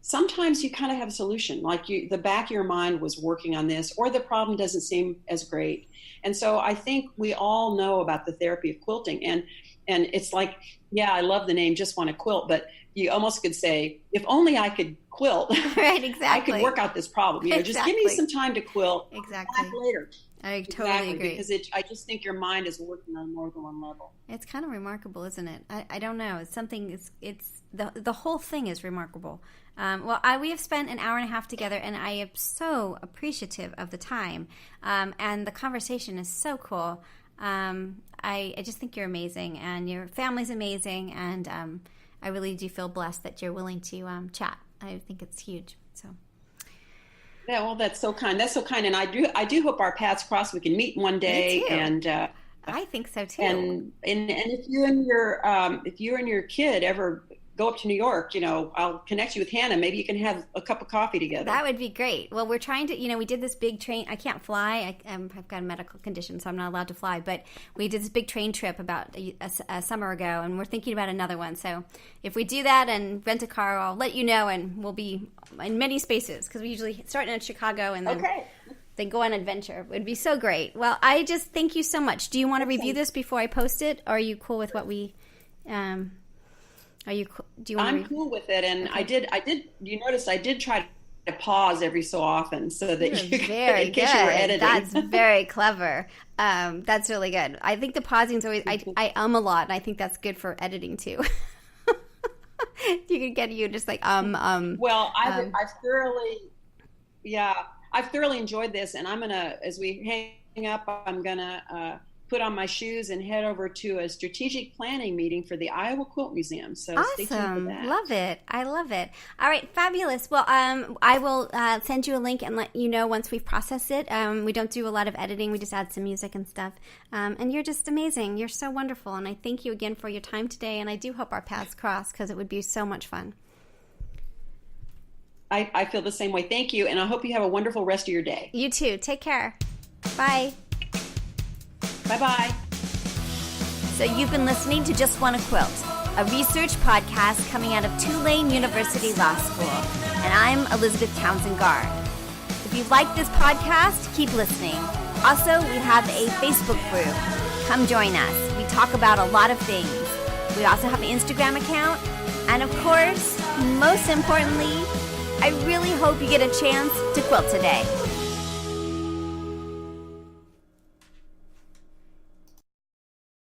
sometimes you kind of have a solution, like the back of your mind was working on this, or the problem doesn't seem as great. And so I think we all know about the therapy of quilting. And it's like, yeah, I love the name, Just Want to Quilt, but you almost could say, if only I could quilt, right? Exactly. I could work out this problem. Just give me some time to quilt. Exactly. Back later. I totally agree. Because I just think your mind is working on more than one level. It's kind of remarkable, isn't it? I don't know. It's something. It's the whole thing is remarkable. We have spent an hour and a half together, and I am so appreciative of the time. And the conversation is so cool. I just think you're amazing, and your family's amazing, and I really do feel blessed that you're willing to chat. I think it's huge. So. Yeah, well, that's so kind. And I do hope our paths cross. We can meet one day. Me too. And I think so too. And if you and your kid ever go up to New York, I'll connect you with Hannah. Maybe you can have a cup of coffee together. That would be great. Well, we're trying to, we did this big train. I can't fly. I've got a medical condition, so I'm not allowed to fly. But we did this big train trip about a summer ago, and we're thinking about another one. So if we do that and rent a car, I'll let you know, and we'll be in many spaces, because we usually start in Chicago and then go on an adventure. It would be so great. Well, I just thank you so much. Do you want to review this before I post it, or are you cool with what we... I'm cool with it, and okay. I did. You notice I did try to pause every so often so that you very good. You were editing. That's very clever. That's really good. I think the pausing is always. I a lot, and I think that's good for editing too. You can get just like Well, I've thoroughly enjoyed this, and I'm gonna, as we hang up, I'm gonna put on my shoes and head over to a strategic planning meeting for the Iowa Quilt Museum. So awesome. Stay tuned for that. Love it. I love it. All right, fabulous. Well, I will send you a link and let you know once we've processed it. We don't do a lot of editing. We just add some music and stuff. And you're just amazing. You're so wonderful. And I thank you again for your time today. And I do hope our paths cross, because it would be so much fun. I feel the same way. Thank you. And I hope you have a wonderful rest of your day. You too. Take care. Bye. Bye-bye. So you've been listening to Just Wanna Quilt, a research podcast coming out of Tulane University Law School. And I'm Elizabeth Townsend Garr. If you like this podcast, keep listening. Also, we have a Facebook group. Come join us. We talk about a lot of things. We also have an Instagram account. And of course, most importantly, I really hope you get a chance to quilt today.